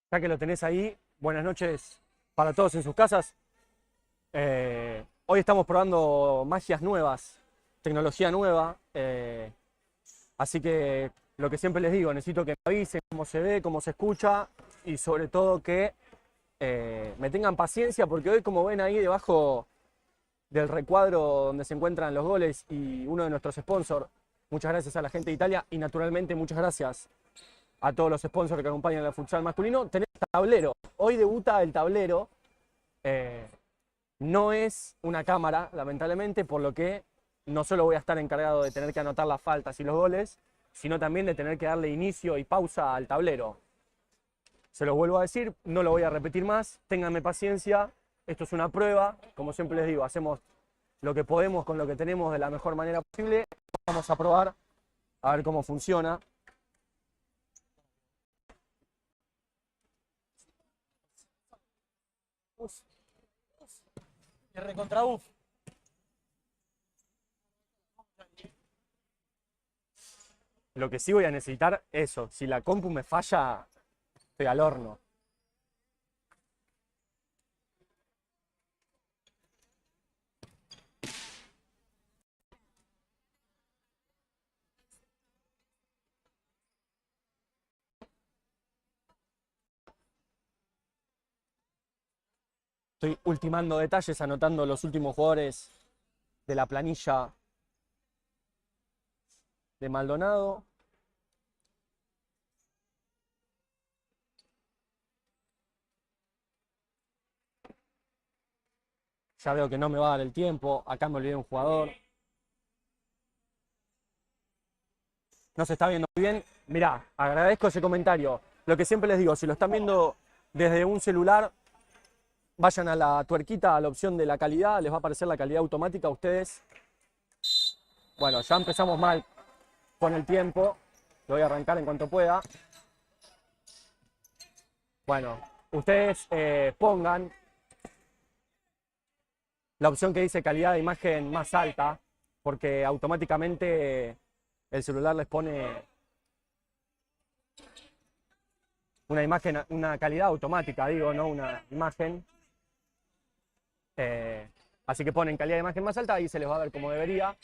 Ya que lo tenés ahí, buenas noches para todos en sus casas. Hoy estamos probando magias nuevas, tecnología nueva. Así que lo que siempre les digo, necesito que me avisen cómo se ve, cómo se escucha y sobre todo que me tengan paciencia porque hoy, como ven ahí debajo del recuadro donde se encuentran los goles y uno de nuestros sponsors, muchas gracias a la gente de Italia y naturalmente muchas gracias a todos los sponsors que acompañan al futsal masculino. Tenemos tablero. Hoy debuta el tablero. Eh, no es una cámara, lamentablemente, por lo que no solo voy a estar encargado de tener que anotar las faltas y los goles, sino también de tener que darle inicio y pausa al tablero. Se los vuelvo a decir, no lo voy a repetir más, ténganme paciencia, esto es una prueba, como siempre les digo, hacemos lo que podemos con lo que tenemos de la mejor manera posible. Vamos a probar a ver cómo funciona. Recontra uf. Lo que sí voy a necesitar, eso, si la compu me falla, estoy al horno. Estoy ultimando detalles, anotando los últimos jugadores de la planilla de Maldonado. Ya veo que no me va a dar el tiempo. Acá me olvidé un jugador. No se está viendo muy bien. Mirá, agradezco ese comentario. Lo que siempre les digo, si lo están viendo desde un celular, vayan a la tuerquita, a la opción de la calidad, les va a aparecer la calidad automática a ustedes. Bueno, ya empezamos mal con el tiempo. Lo voy a arrancar en cuanto pueda. Bueno, ustedes pongan la opción que dice calidad de imagen más alta, porque automáticamente el celular les pone una imagen, una calidad automática, digo, no una imagen. Así que ponen calidad de imagen más alta y se les va a ver como debería.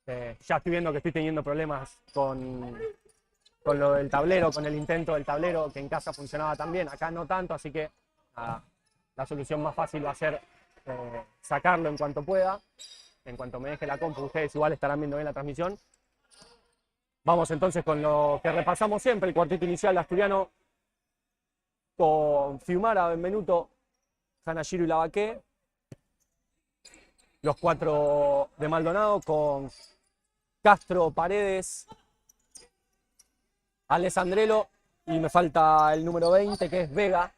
Ya estoy viendo que estoy teniendo problemas con lo del tablero, con el intento del tablero, que en casa funcionaba tan bien, acá no tanto, así que la solución más fácil va a ser sacarlo en cuanto pueda. En cuanto me deje la compu, ustedes igual estarán viendo bien la transmisión. Vamos entonces con lo que repasamos siempre, el cuarteto inicial de Asturiano con Fiumara, Benvenuto, Hanashiro y Lavaqué. Los cuatro de Maldonado con Castro, Paredes, Alessandrelo y me falta el número 20 que es Vega.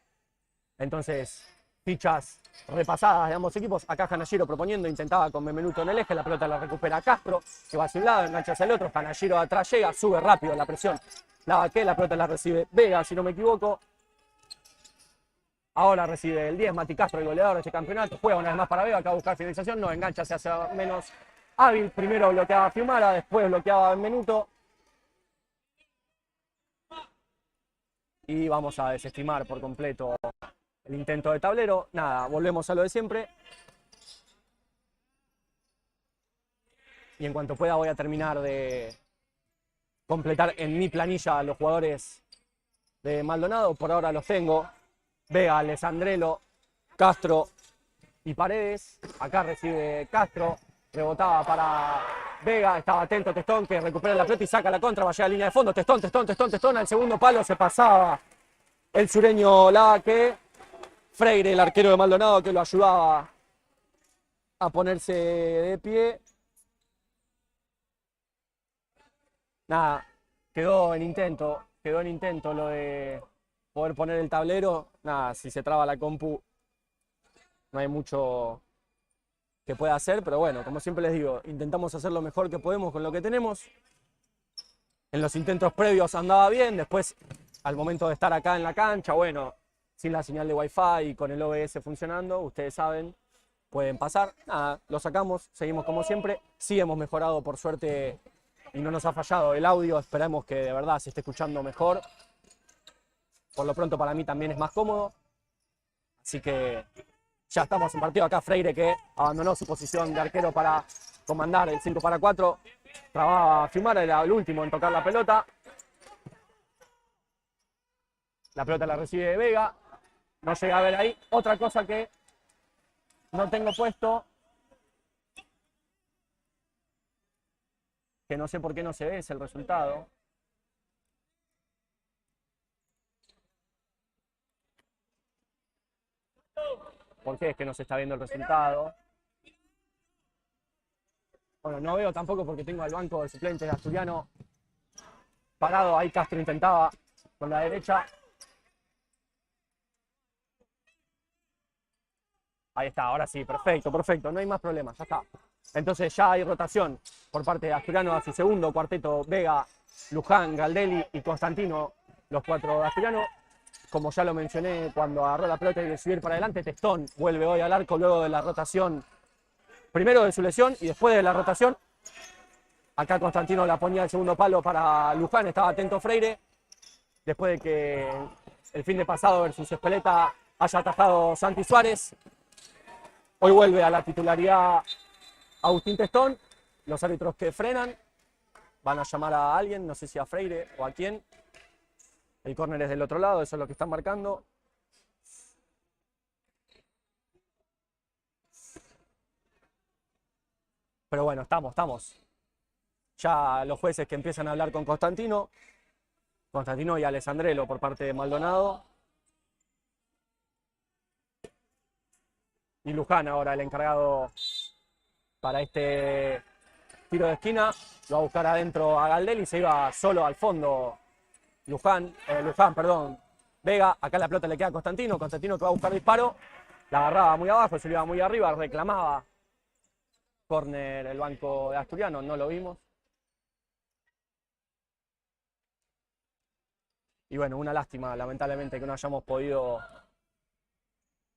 Entonces, fichas repasadas de ambos equipos. Acá Hanashiro proponiendo, intentaba con Benvenuto en el eje, la pelota la recupera Castro, que va hacia un lado, engancha hacia el otro, Hanashiro atrás llega, sube rápido la presión. Lavaqué, la pelota la recibe Vega, si no me equivoco. Ahora recibe el 10, Mati Castro, el goleador de este campeonato. Juega una vez más para Vega, acá a buscar finalización, no, engancha, se hace menos hábil. Primero bloqueaba a Fiumara, después bloqueaba a Benvenuto. Y vamos a desestimar por completo el intento de tablero. Nada, volvemos a lo de siempre. Y en cuanto pueda voy a terminar de completar en mi planilla a los jugadores de Maldonado. Por ahora los tengo. Vega, Alessandrelo, Castro y Paredes. Acá recibe Castro. Rebotaba para Vega. Estaba atento Testón que recupera la pelota y saca la contra. Va a llegar a línea de fondo. Testón. Al segundo palo se pasaba el sureño Lavaqué. Freire, el arquero de Maldonado, que lo ayudaba a ponerse de pie. Nada, quedó en intento lo de poder poner el tablero. Nada, si se traba la compu, no hay mucho que pueda hacer, pero bueno, como siempre les digo, intentamos hacer lo mejor que podemos con lo que tenemos. En los intentos previos andaba bien, después al momento de estar acá en la cancha, bueno, sin la señal de Wi-Fi y con el OBS funcionando, ustedes saben, pueden pasar. Nada, lo sacamos, seguimos como siempre. Sí hemos mejorado por suerte y no nos ha fallado el audio, esperamos que de verdad se esté escuchando mejor. Por lo pronto para mí también es más cómodo. Así que ya estamos en partido acá. Freire, que abandonó su posición de arquero para comandar el 5-4. Trababa a Fiumara, era el último en tocar la pelota. La pelota la recibe Vega. No llega a ver ahí. Otra cosa que no tengo puesto, que no sé por qué no se ve, es el resultado. ¿Por qué es que no se está viendo el resultado? Bueno, no veo tampoco porque tengo al banco de suplentes de Asturiano parado. Ahí Castro intentaba con la derecha. Ahí está, ahora sí, perfecto, perfecto, no hay más problemas, ya está. Entonces ya hay rotación por parte de Asturiano a su segundo cuarteto: Vega, Luján, Galdelli y Constantino, los 4 de Asturiano. Como ya lo mencioné cuando agarró la pelota y de subir para adelante, Testón vuelve hoy al arco luego de la rotación, primero de su lesión y después de la rotación. Acá Constantino la ponía el segundo palo para Luján, estaba atento Freire, después de que el fin de pasado versus Espeleta haya atajado Santi Suárez. Hoy vuelve a la titularidad Agustín Testón. Los árbitros que frenan van a llamar a alguien, no sé si a Freire o a quién. El córner es del otro lado, eso es lo que están marcando. Pero bueno, estamos. Ya los jueces que empiezan a hablar con Constantino y Alessandrello por parte de Maldonado. Y Luján ahora el encargado para este tiro de esquina. Lo va a buscar adentro a Galdelli, se iba solo al fondo Luján, Vega. Acá la pelota le queda a Constantino que va a buscar disparo. La agarraba muy abajo, se le iba muy arriba, reclamaba córner el banco de Asturiano, no lo vimos. Y bueno, una lástima, lamentablemente, que no hayamos podido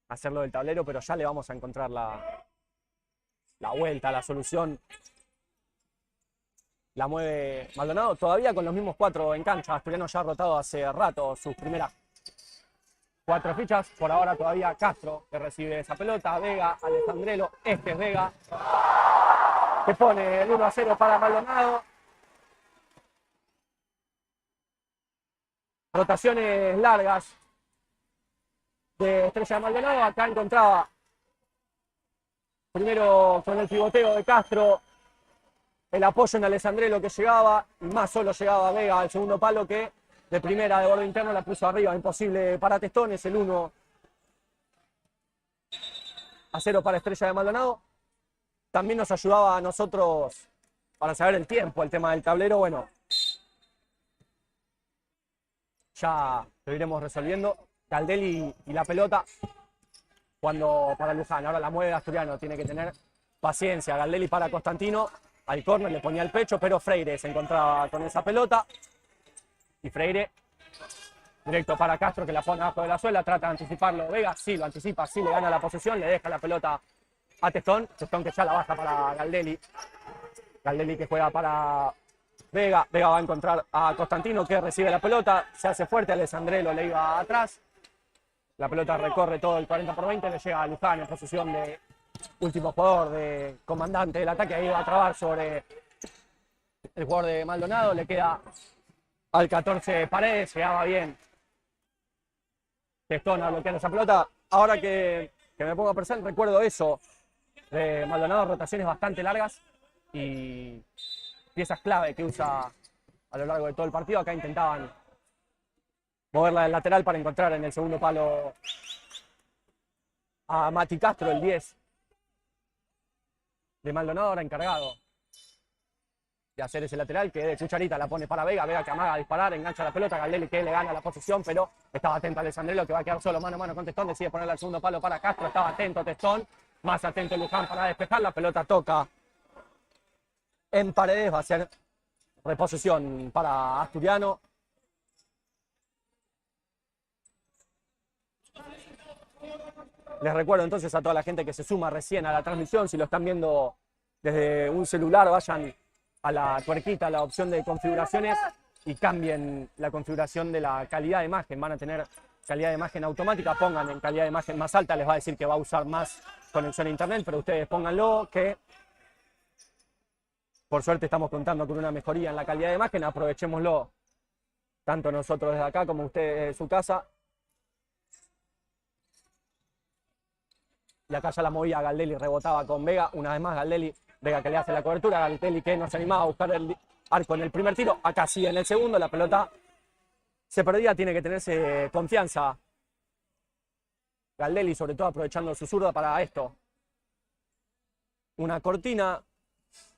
hacerlo del tablero, pero ya le vamos a encontrar la vuelta, la solución. La mueve Maldonado, todavía con los mismos 4 en cancha. Asturiano ya ha rotado hace rato sus primeras 4 fichas. Por ahora todavía Castro, que recibe esa pelota. Vega, Alessandrello, este es Vega, que pone el 1-0 para Maldonado. Rotaciones largas de Estrella de Maldonado. Acá encontraba primero con el pivoteo de Castro el apoyo en Alessandrello que llegaba, y más solo llegaba Vega al segundo palo, que de primera de borde interno la puso arriba. Imposible para Testón, es el 1-0 para Estrella de Maldonado. También nos ayudaba a nosotros para saber el tiempo, el tema del tablero. Bueno, ya lo iremos resolviendo. Galdelli y la pelota cuando para Luján. Ahora la mueve Asturiano, tiene que tener paciencia. Galdelli para Constantino, al córner le ponía el pecho, pero Freire se encontraba con esa pelota. Y Freire directo para Castro, que la pone abajo de la suela, trata de anticiparlo. Vega sí lo anticipa, sí le gana la posesión, le deja la pelota a Testón. Testón que ya la baja para Galdelli. Galdelli que juega para Vega. Vega va a encontrar a Constantino, que recibe la pelota, se hace fuerte. Alessandrello le iba atrás. La pelota recorre todo el 40x20, le llega a Luján en posición de último jugador, de comandante del ataque. Ahí va a trabar sobre el jugador de Maldonado. Le queda al 14 Paredes, llegaba bien Testón a bloquear esa pelota. Ahora que me pongo a pensar, recuerdo eso de Maldonado: rotaciones bastante largas y piezas clave que usa a lo largo de todo el partido. Acá intentaban moverla del lateral para encontrar en el segundo palo a Mati Castro, el 10 de Maldonado, ahora encargado de hacer ese lateral, que de cucharita la pone para Vega. Vega que amaga a disparar, engancha la pelota. Galdelli que le gana la posición, pero estaba atento a Alessandrello, que va a quedar solo mano a mano con Testón. Decide ponerle al segundo palo para Castro. Estaba atento Testón, más atento Luján para despejar. La pelota toca en Paredes, va a ser reposición para Asturiano. Les recuerdo entonces a toda la gente que se suma recién a la transmisión, si lo están viendo desde un celular, vayan a la tuerquita, a la opción de configuraciones, y cambien la configuración de la calidad de imagen. Van a tener calidad de imagen automática, pongan en calidad de imagen más alta, les va a decir que va a usar más conexión a internet, pero ustedes pónganlo que por suerte estamos contando con una mejoría en la calidad de imagen, aprovechémoslo tanto nosotros desde acá como ustedes desde su casa. Y acá ya la movía Galdelli, rebotaba con Vega, una vez más Galdelli, Vega que le hace la cobertura, Galdelli que no se animaba a buscar el arco en el primer tiro, acá sí en el segundo, la pelota se perdía, tiene que tenerse confianza Galdelli, sobre todo aprovechando su zurda para esto. Una cortina,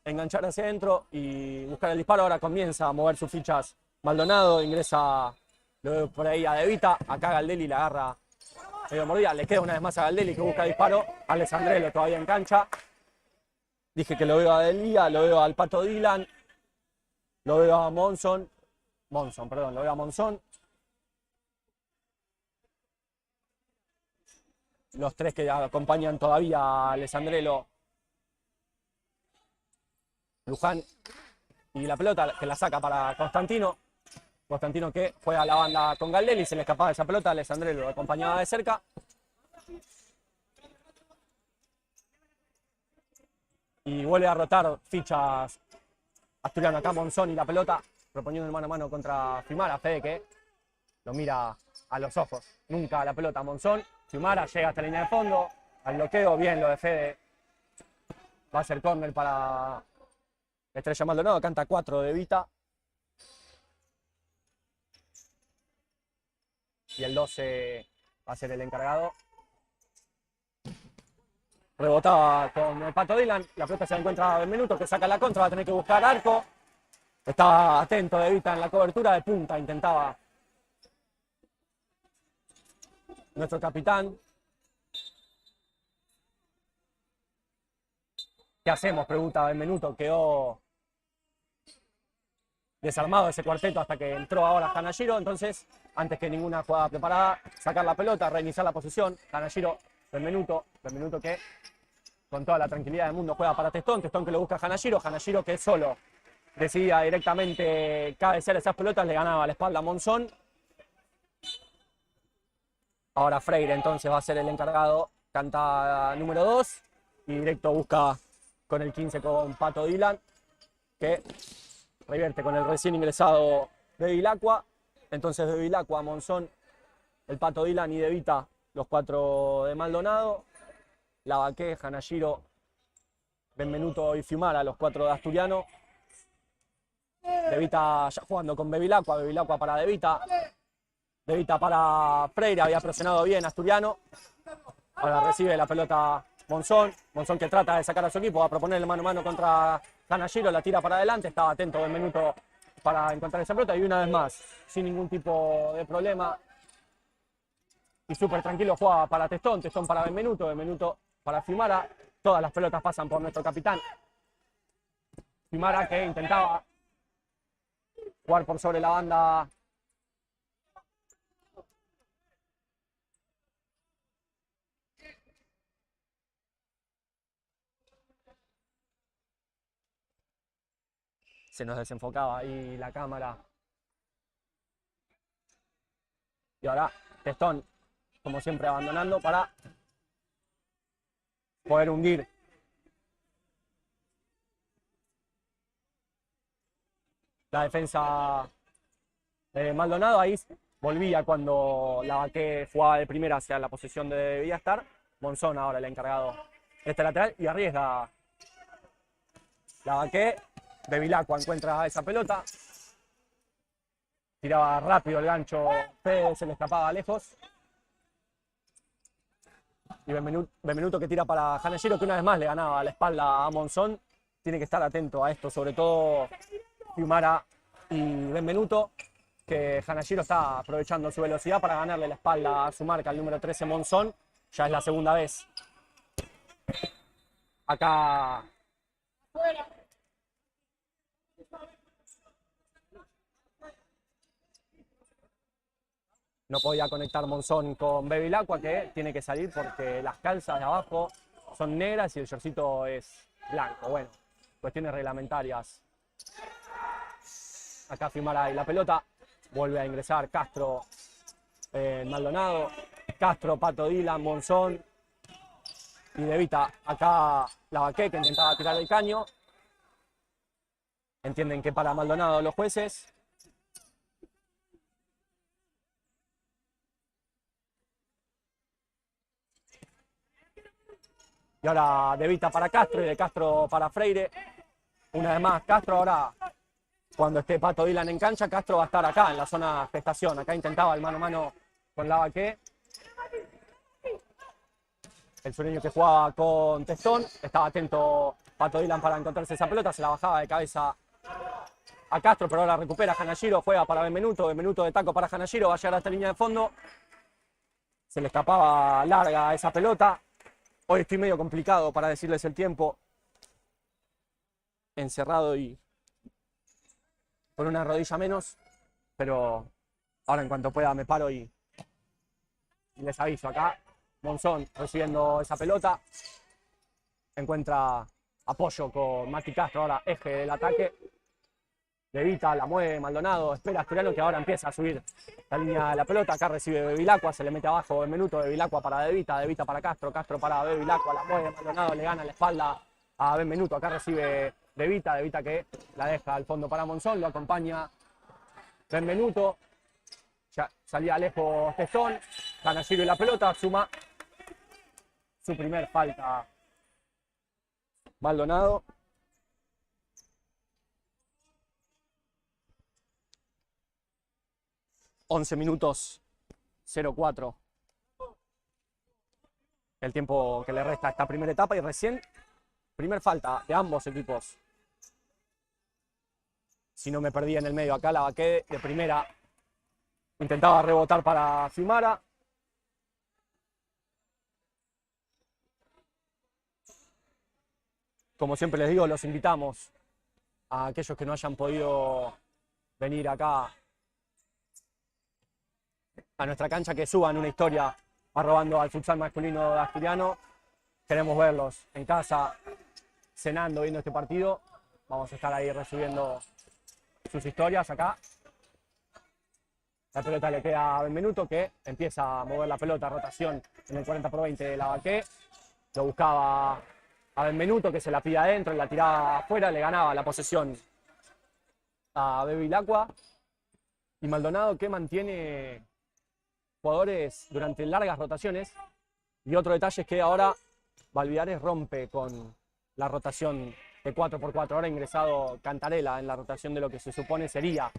enganchar hacia adentro y buscar el disparo. Ahora comienza a mover sus fichas Maldonado, ingresa luego por ahí a De Vita, acá Galdelli la agarra medio mordida, le queda una vez más a Galdelli que busca disparo, Alessandrello todavía en cancha. Dije que lo veo a Delia, lo veo al Pato Dylan, lo veo a Monzón, lo veo a Monzón. Los tres que acompañan todavía a Alessandrello, Luján, y la pelota que la saca para Constantino. Constantino que juega a la banda con Galdelli, se le escapaba esa pelota, Alessandrello lo acompañaba de cerca. Y vuelve a rotar fichas Asturiano acá, Monzón y la pelota, proponiendo el mano a mano contra Fiumara. Fede que lo mira a los ojos, nunca a la pelota Monzón. Fiumara llega hasta la línea de fondo, al bloqueo, bien lo de Fede. Va a ser córner para Estrella Maldonado, canta 4 de Vita. Y el 12 va a ser el encargado. Rebotaba con el Pato Dylan, la pelota se encuentra en minuto, que saca la contra, va a tener que buscar arco. Estaba atento de Vita en la cobertura de punta, intentaba nuestro capitán. ¿Qué hacemos? Pregunta Benvenuto, quedó desarmado ese cuarteto hasta que entró ahora Hanashiro, entonces antes que ninguna jugada preparada, sacar la pelota, reiniciar la posición. Hanashiro, Benvenuto que con toda la tranquilidad del mundo juega para Testón que lo busca a Hanashiro que solo decidía directamente cabecear esas pelotas, le ganaba la espalda a Monzón. Ahora Freire entonces va a ser el encargado, canta número 2 y directo busca con el 15 con Pato Dylan, que revierte con el recién ingresado Bevilacqua. Entonces Bevilacqua, Monzón, el Pato Dylan y De Vita, los 4 de Maldonado. Lavaqué, Hanashiro, Benvenuto y Fiumara, los 4 de Asturiano. De Vita ya jugando con Bevilacqua, Bevilacqua para De Vita. De Vita para Freire, había presionado bien Asturiano. Ahora recibe la pelota Monzón. Monzón que trata de sacar a su equipo, va a proponer el mano a mano contra Hanashiro, la tira para adelante. Estaba atento Benvenuto para encontrar esa pelota y una vez más, sin ningún tipo de problema. Y súper tranquilo juega para Testón para Benvenuto para Fiumara. Todas las pelotas pasan por nuestro capitán. Fiumara que intentaba jugar por sobre la banda. Se nos desenfocaba ahí la cámara. Y ahora Testón, como siempre, abandonando para poder hundir la defensa de Maldonado. Ahí volvía cuando Lavaqué jugaba de primera hacia la posición de debía estar. Monzón ahora el encargado de este lateral y arriesga Lavaqué. Bevilacqua encuentra esa pelota. Tiraba rápido el gancho, Fede se le escapaba lejos. Y Benvenuto que tira para Hanashiro, que una vez más le ganaba la espalda a Monzón. Tiene que estar atento a esto, sobre todo Fiumara y Benvenuto, que Hanashiro está aprovechando su velocidad para ganarle la espalda a su marca, el número 13 Monzón. Ya es la segunda vez. Acá no podía conectar Monzón con Bevilacqua, que tiene que salir porque las calzas de abajo son negras y el shortcito es blanco. Bueno, cuestiones reglamentarias. Acá Fiumara y la pelota. Vuelve a ingresar Castro, Maldonado. Castro, Pato Dylan, Monzón. Y De Vita. Acá Lavaqué, que intentaba tirar el caño. Entienden que para Maldonado los jueces. Y ahora De Vita para Castro y de Castro para Freire. Una vez más, Castro ahora, cuando esté Pato Dylan en cancha, Castro va a estar acá en la zona gestación. Acá intentaba el mano a mano con Lavaqué. El sureño que jugaba con Testón. Estaba atento Pato Dylan para encontrarse esa pelota. Se la bajaba de cabeza a Castro, pero ahora recupera Janayiro. Juega para Benvenuto. Benvenuto de taco para Janayiro. Va a llegar a esta línea de fondo. Se le escapaba larga esa pelota. Hoy estoy medio complicado para decirles el tiempo. Encerrado y con una rodilla menos. Pero ahora en cuanto pueda me paro y les aviso. Acá Monzón recibiendo esa pelota. Encuentra apoyo con Mati Castro, ahora eje del ataque. De Vita la mueve Maldonado, espera Asturiano que ahora empieza a subir la línea de la pelota. Acá recibe Bevilacqua, se le mete abajo Benvenuto, Bevilacqua para De Vita para Castro, Castro para Bevilacqua, la mueve Maldonado, le gana la espalda a Benvenuto. Acá recibe De Vita que la deja al fondo para Monzón, lo acompaña Benvenuto. Ya salía lejos Testón, Janayiro y la pelota, suma su primer falta Maldonado. $11 minutos 0-4. El tiempo que le resta a esta primera etapa y recién primer falta de ambos equipos. Si no me perdí en el medio acá, Lavaqué de primera intentaba rebotar para Fiumara. Como siempre les digo, los invitamos a aquellos que no hayan podido venir acá a nuestra cancha, que suban una historia arrobando al futsal masculino de Asturiano. Queremos verlos en casa, cenando, viendo este partido. Vamos a estar ahí recibiendo sus historias acá. La pelota le queda a Benvenuto, que empieza a mover la pelota, rotación en el 40/20 de Lavaqué. Lo buscaba a Benvenuto, que se la pide adentro y la tiraba afuera, le ganaba la posesión a Bevilacqua. Y Maldonado, que mantiene jugadores durante largas rotaciones. Y otro detalle es que ahora Valviares rompe con la rotación de 4x4. Ahora ha ingresado Cantarela en la rotación de lo que se supone sería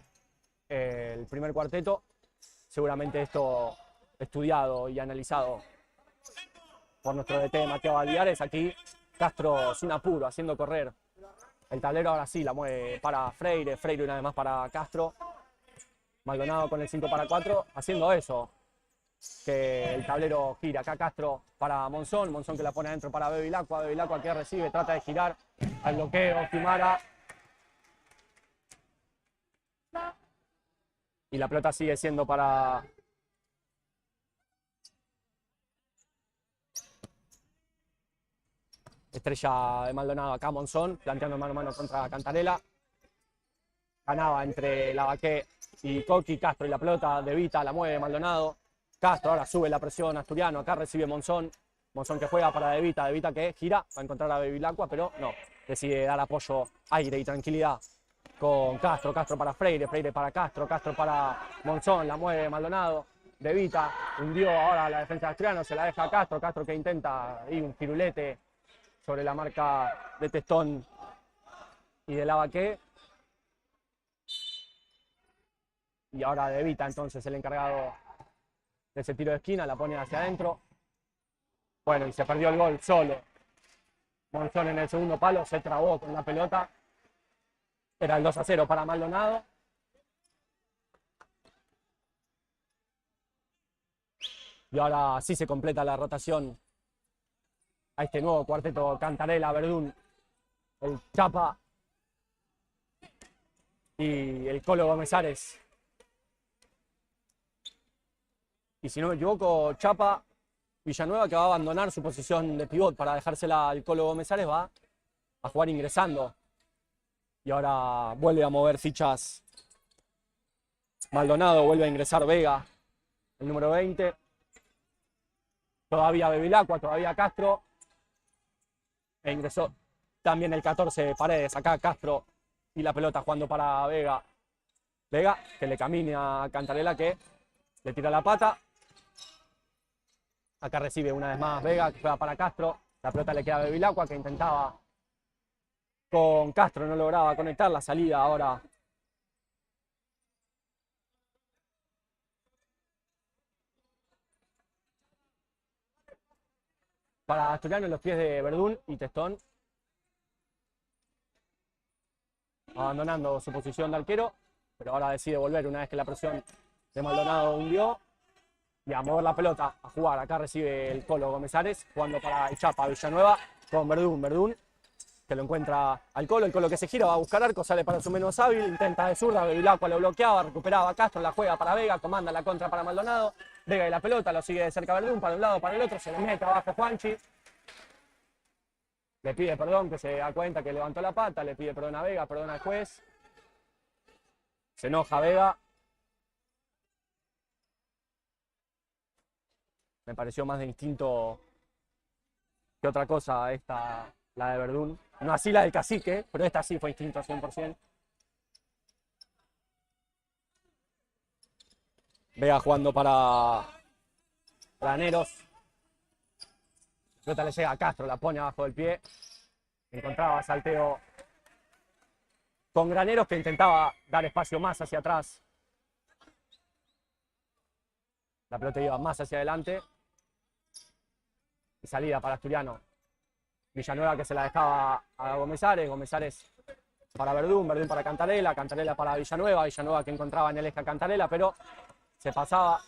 el primer cuarteto. Seguramente esto estudiado y analizado por nuestro DT Mateo Valviares. Aquí Castro sin apuro, haciendo correr el tablero. Ahora sí la mueve para Freire. Freire una vez más para Castro. Maldonado con el 5-4, haciendo eso, que el tablero gira. Acá Castro para Monzón, Monzón que la pone adentro para Bevilacqua, Bevilacqua que recibe, trata de girar al bloqueo, Fiumara. Y la pelota sigue siendo para Estrella de Maldonado. Acá Monzón, planteando mano a mano contra Cantarela. Ganaba entre Lavaqué y Coqui, Castro y la pelota, De Vita la mueve Maldonado. Castro ahora sube la presión Asturiano, acá recibe Monzón. Monzón que juega para De Vita que gira, va a encontrar a Bevilacqua, pero no, decide dar apoyo, aire y tranquilidad con Castro. Castro para Freire, Freire para Castro, Castro para Monzón, la mueve Maldonado. De Vita hundió ahora la defensa de Asturiano, se la deja a Castro, Castro que intenta ir un firulete sobre la marca de Testón y de Lavaqué. Y ahora De Vita entonces el encargado de ese tiro de esquina, la pone hacia adentro. Bueno, y se perdió el gol solo. Monzón en el segundo palo, se trabó con la pelota. Era el 2-0 para Maldonado. Y ahora sí se completa la rotación a este nuevo cuarteto: Cantarela, Verdún, el Chapa y el Colo Gómez Ares. Y si no me equivoco, Chapa, Villanueva, que va a abandonar su posición de pivot para dejársela al Colo Gómez Ares, va a jugar ingresando. Y ahora vuelve a mover fichas Maldonado, vuelve a ingresar Vega, el número 20. Todavía Bevilacqua, todavía Castro. E ingresó también el 14 Paredes. Acá Castro y la pelota jugando para Vega. Vega, que le camina a Cantarela, que le tira la pata. Acá recibe una vez más Vega, que juega para Castro. La pelota le queda a Bevilacqua, que intentaba con Castro, no lograba conectar. La salida ahora para Asturiano en los pies de Verdún y Testón. Abandonando su posición de arquero, pero ahora decide volver una vez que la presión de Maldonado hundió. Y a mover la pelota, a jugar. Acá recibe el Colo Gómez-Ares, jugando para el Chapa Villanueva con Verdún. Verdún, que lo encuentra al Colo. El Colo que se gira, va a buscar arco, sale para su menos hábil, intenta de zurda, Bevilacqua lo bloqueaba, recuperaba a Castro, la juega para Vega, comanda la contra para Maldonado. Vega y la pelota, lo sigue de cerca Verdún, para un lado, para el otro, se le mete abajo Juanchi. Le pide perdón, que se da cuenta que levantó la pata, le pide perdón a Vega, perdón al juez. Se enoja Vega. Me pareció más de instinto que otra cosa esta, la de Verdún. No así la del Cacique, pero esta sí fue instinto 100%. Vega jugando para Graneros. La pelota le llega a Castro, la pone abajo del pie. Encontraba salteo con Graneros, que intentaba dar espacio más hacia atrás. La pelota iba más hacia adelante. Y salida para Asturiano. Villanueva, que se la dejaba a Gómez-Ares. Gómez-Ares para Verdún, Verdún para Cantarela, Cantarela para Villanueva. Villanueva, que encontraba en el eje a Cantarela, pero se pasaba.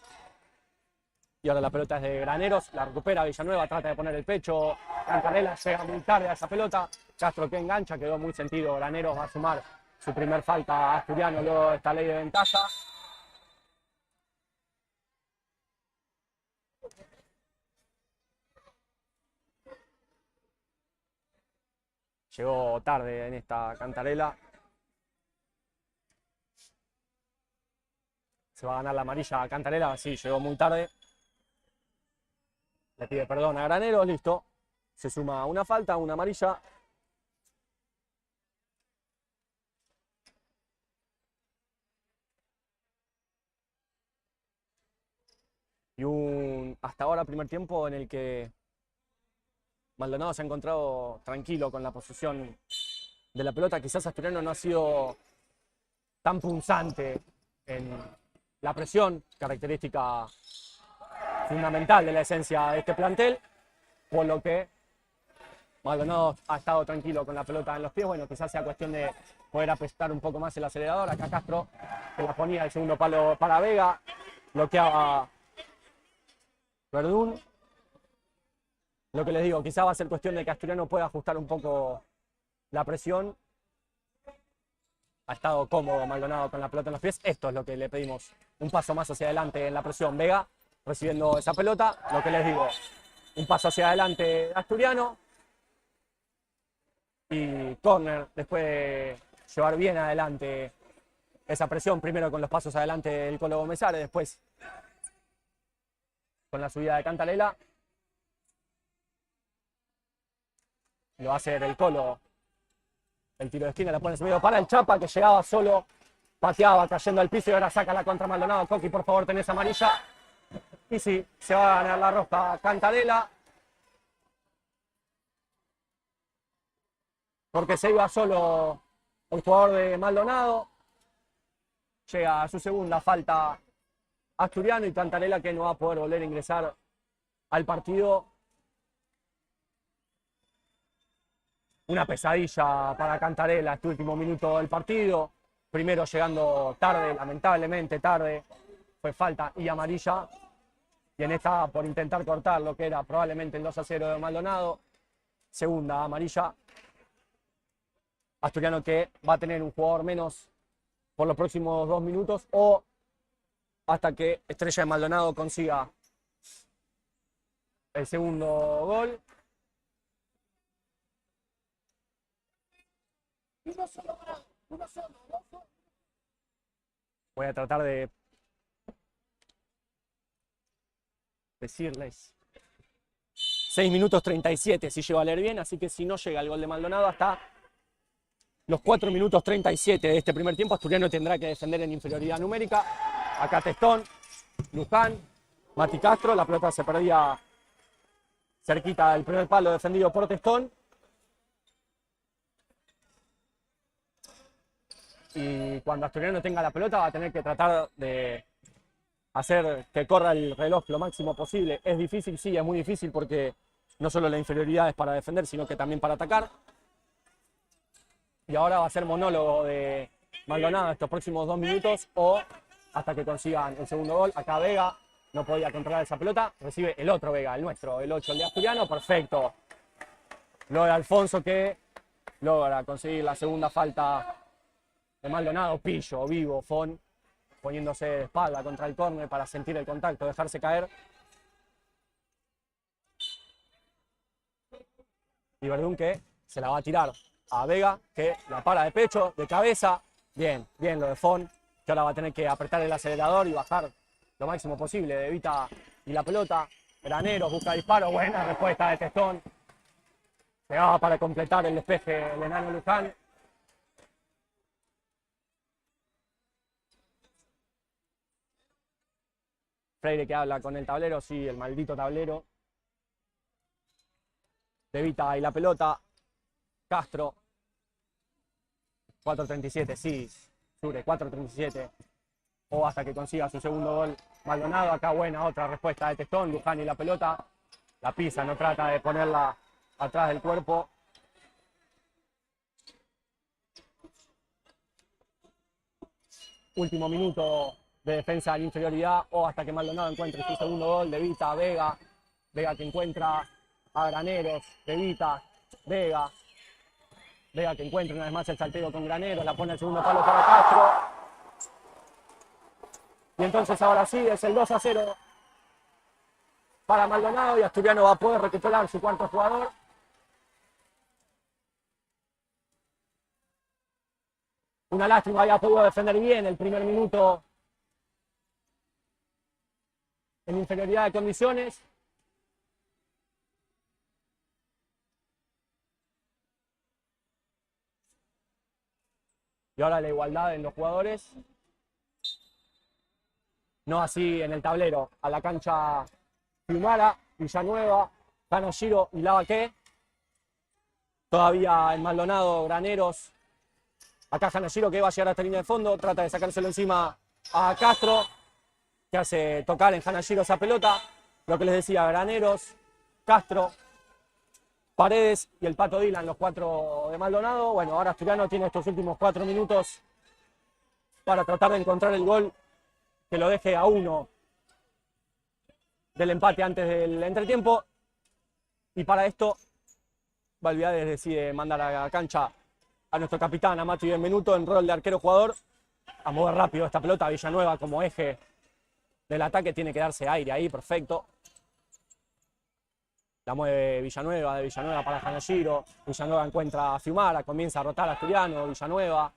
Y ahora la pelota es de Graneros, la recupera Villanueva, trata de poner el pecho. Cantarela llega muy tarde a esa pelota. Castro, que engancha, quedó muy sentido. Graneros va a sumar su primer falta a Asturiano luego de esta ley de ventaja. Llegó tarde en esta Cantarela. Se va a ganar la amarilla a Cantarela, sí, llegó muy tarde. Le pide perdón a Graneros, listo. Se suma una falta, una amarilla. Y un hasta ahora primer tiempo en el que Maldonado se ha encontrado tranquilo con la posesión de la pelota. Quizás Asturiano no ha sido tan punzante en la presión, característica fundamental de la esencia de este plantel, por lo que Maldonado ha estado tranquilo con la pelota en los pies. Bueno, quizás sea cuestión de poder aprestar un poco más el acelerador. Acá Castro, que la ponía el segundo palo para Vega, bloqueaba Verdún. Lo que les digo, quizás va a ser cuestión de que Asturiano pueda ajustar un poco la presión. Ha estado cómodo Maldonado con la pelota en los pies. Esto es lo que le pedimos, un paso más hacia adelante en la presión. Vega recibiendo esa pelota. Lo que les digo, un paso hacia adelante Asturiano. Y córner, después de llevar bien adelante esa presión, primero con los pasos adelante del Colo Gómez-Ares, después con la subida de Cantarela. Lo va a hacer el Colo. El tiro de esquina la pone en su medio para el Chapa, que llegaba solo, pateaba cayendo al piso y ahora saca la contra Maldonado. Coqui, por favor, tenés amarilla. Y sí, se va a ganar la rosca Cantarela. Porque se iba solo el jugador de Maldonado. Llega a su segunda falta Asturiano y Cantarela, que no va a poder volver a ingresar al partido. Una pesadilla para Cantarela este último minuto del partido. Primero llegando tarde, lamentablemente tarde. Fue falta y amarilla. Y en esta, por intentar cortar lo que era probablemente el 2-0 de Maldonado. Segunda amarilla. Asturiano, que va a tener un jugador menos por los próximos 2 minutos o hasta que Estrella de Maldonado consiga el segundo gol. Voy a tratar de decirles 6 minutos 37 si llego a leer bien, así que si no llega el gol de Maldonado hasta los 4 minutos 37 de este primer tiempo, Asturiano tendrá que defender en inferioridad numérica. Acá Testón, Luján, Mati Castro, la pelota se perdía cerquita del primer palo defendido por Testón. Y cuando Asturiano tenga la pelota va a tener que tratar de hacer que corra el reloj lo máximo posible. Es difícil, sí, es muy difícil porque no solo la inferioridad es para defender, sino que también para atacar. Y ahora va a ser monólogo de Maldonado estos próximos 2 minutos o hasta que consigan el segundo gol. Acá Vega no podía controlar esa pelota, recibe el otro Vega, el nuestro, el 8, el de Asturiano, perfecto. Lo de Alfonso que logra conseguir la segunda falta de Maldonado, pillo, vivo, Fon, poniéndose de espalda contra el córner para sentir el contacto, dejarse caer. Y Verdún que se la va a tirar a Vega, que la para de pecho, de cabeza. Bien, bien lo de Fon, que ahora va a tener que apretar el acelerador y bajar lo máximo posible de Evita y la pelota. Graneros busca disparo, buena respuesta de Testón. Pegaba para completar el despeje del enano Luján. Freire que habla con el tablero, sí, el maldito tablero. De Evita y la pelota. Castro. 4.37, sí, Sure, 4.37. O hasta que consiga su segundo gol Maldonado. Acá buena otra respuesta de Testón. Luján y la pelota. La pisa, no trata de ponerla atrás del cuerpo. Último minuto de defensa en inferioridad o hasta que Maldonado encuentre su segundo gol. De Vita, Vega. Vega que encuentra a Graneros. De Vita, Vega. Vega que encuentra una vez más el salteo con Graneros. La pone el segundo palo para Castro. Y entonces ahora sí es el 2-0 para Maldonado y Asturiano va a poder recuperar su cuarto jugador. Una lástima, había podido defender bien el primer minuto en inferioridad de condiciones. Y ahora la igualdad en los jugadores. No así en el tablero. A la cancha Fiumara, Villanueva, Canashiro y Lavaqué. Todavía en Maldonado, Graneros. Acá Canashiro que va a llegar a esta línea de fondo. Trata de sacárselo encima a Castro, que hace tocar en Canashiro esa pelota. Lo que les decía, Graneros, Castro, Paredes y el Pato Dylan, los 4 de Maldonado. Bueno, ahora Asturiano tiene estos últimos 4 minutos para tratar de encontrar el gol que lo deje a 1 del empate antes del entretiempo. Y para esto, Valviades decide mandar a la cancha a nuestro capitán, a Mati Benvenuto, en rol de arquero jugador, a mover rápido esta pelota. Villanueva como eje del ataque tiene que darse aire ahí, perfecto. La mueve Villanueva, de Villanueva para Canashiro. Villanueva encuentra a Fiumara, comienza a rotar a Asturiano. Villanueva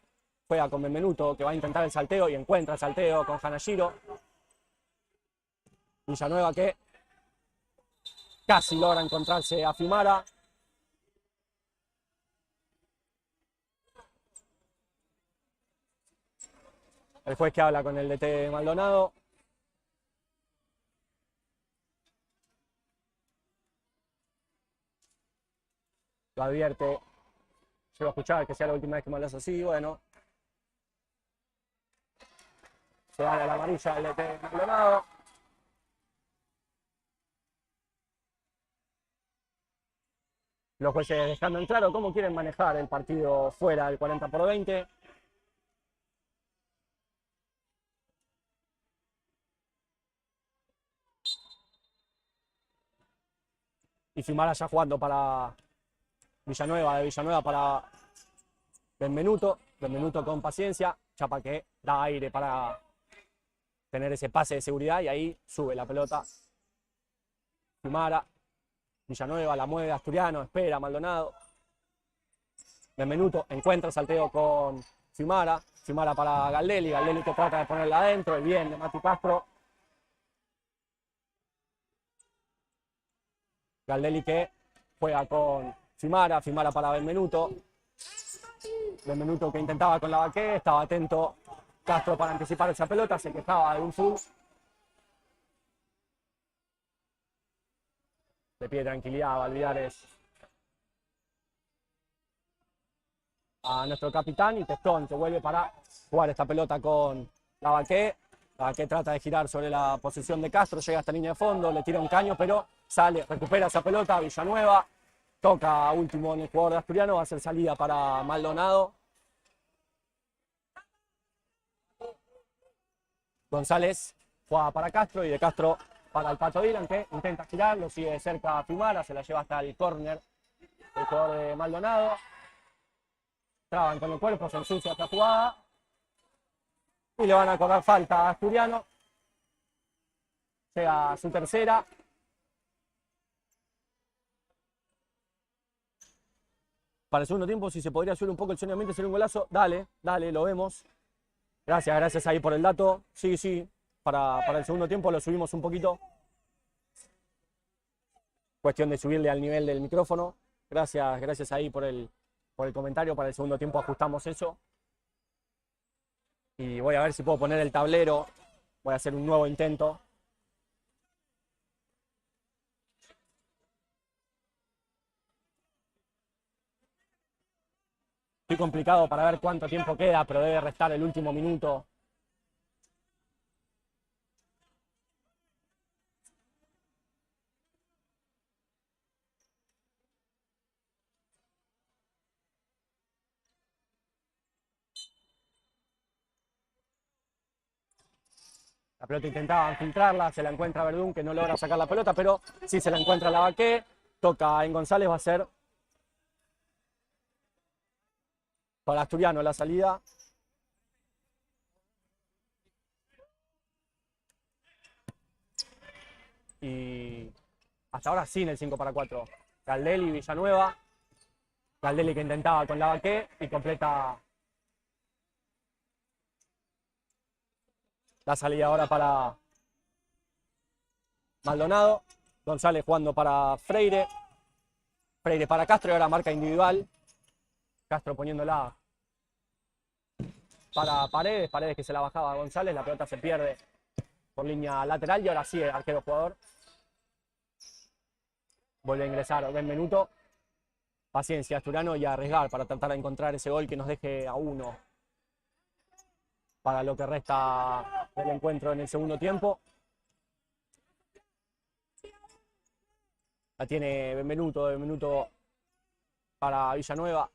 juega con Benvenuto, que va a intentar el salteo y encuentra el salteo con Canashiro. Villanueva que casi logra encontrarse a Fiumara. El juez que habla con el DT de Maldonado. Lo advierte. Llego a escuchar que sea la última vez que me hablas así. Bueno. Se gana la amarilla el DT de Maldonado. Los jueces dejando en claro cómo quieren manejar el partido fuera del 40-20. Y Fiumara ya jugando para Villanueva, de Villanueva para Benvenuto. Benvenuto con paciencia, Chapa que da aire para tener ese pase de seguridad y ahí sube la pelota. Fiumara, Villanueva la mueve Asturiano, espera Maldonado. Benvenuto encuentra el salteo con Fimara. Fimara para Galdelli. Galdelli que trata de ponerla adentro. El bien de Mati Castro. Galdelli que juega con Fimara. Fimara para Benvenuto. Benvenuto que intentaba con la Baqué. Estaba atento Castro para anticipar esa pelota. Se quejaba de un full. Le pide tranquilidad a Valvidares a nuestro capitán y Testón que vuelve para jugar esta pelota con Lavaqué. Lavaqué trata de girar sobre la posición de Castro, llega a esta línea de fondo, le tira un caño, pero sale, recupera esa pelota, Villanueva, toca último en el jugador de Asturiano, va a ser salida para Maldonado. González juega para Castro y de Castro para el Pato Dylan que intenta girar, lo sigue de cerca a Fimara, se la lleva hasta el córner el jugador de Maldonado. Traban con el cuerpo, se ensucia esta jugada. Y le van a cobrar falta a Asturiano. Llega a su tercera. Para el segundo tiempo, si se podría subir un poco el sonido ambiente, sería un golazo. Dale, dale, lo vemos. Gracias, gracias ahí por el dato. Sí, sí, para el segundo tiempo lo subimos un poquito. Cuestión de subirle al nivel del micrófono. Gracias, gracias ahí por el comentario. Para el segundo tiempo ajustamos eso. Y voy a ver si puedo poner el tablero. Voy a hacer un nuevo intento. Estoy complicado para ver cuánto tiempo queda, pero debe restar el último minuto. La pelota intentaba filtrarla, se la encuentra Verdún, que no logra sacar la pelota, pero sí se la encuentra Lavaqué. Toca en González, va a ser para Asturiano la salida. Y hasta ahora sin el 5-4. Galdelli, Villanueva. Galdelli que intentaba con Lavaqué y completa la salida ahora para Maldonado. González jugando para Freire. Freire para Castro y ahora marca individual. Castro poniéndola para Paredes. Paredes que se la bajaba a González. La pelota se pierde por línea lateral y ahora sí el arquero jugador. Vuelve a ingresar Benvenuto. Paciencia Asturiano y a arriesgar para tratar de encontrar ese gol que nos deje a 1 para lo que resta del encuentro en el segundo tiempo. La tiene Benvenuto para Villanueva.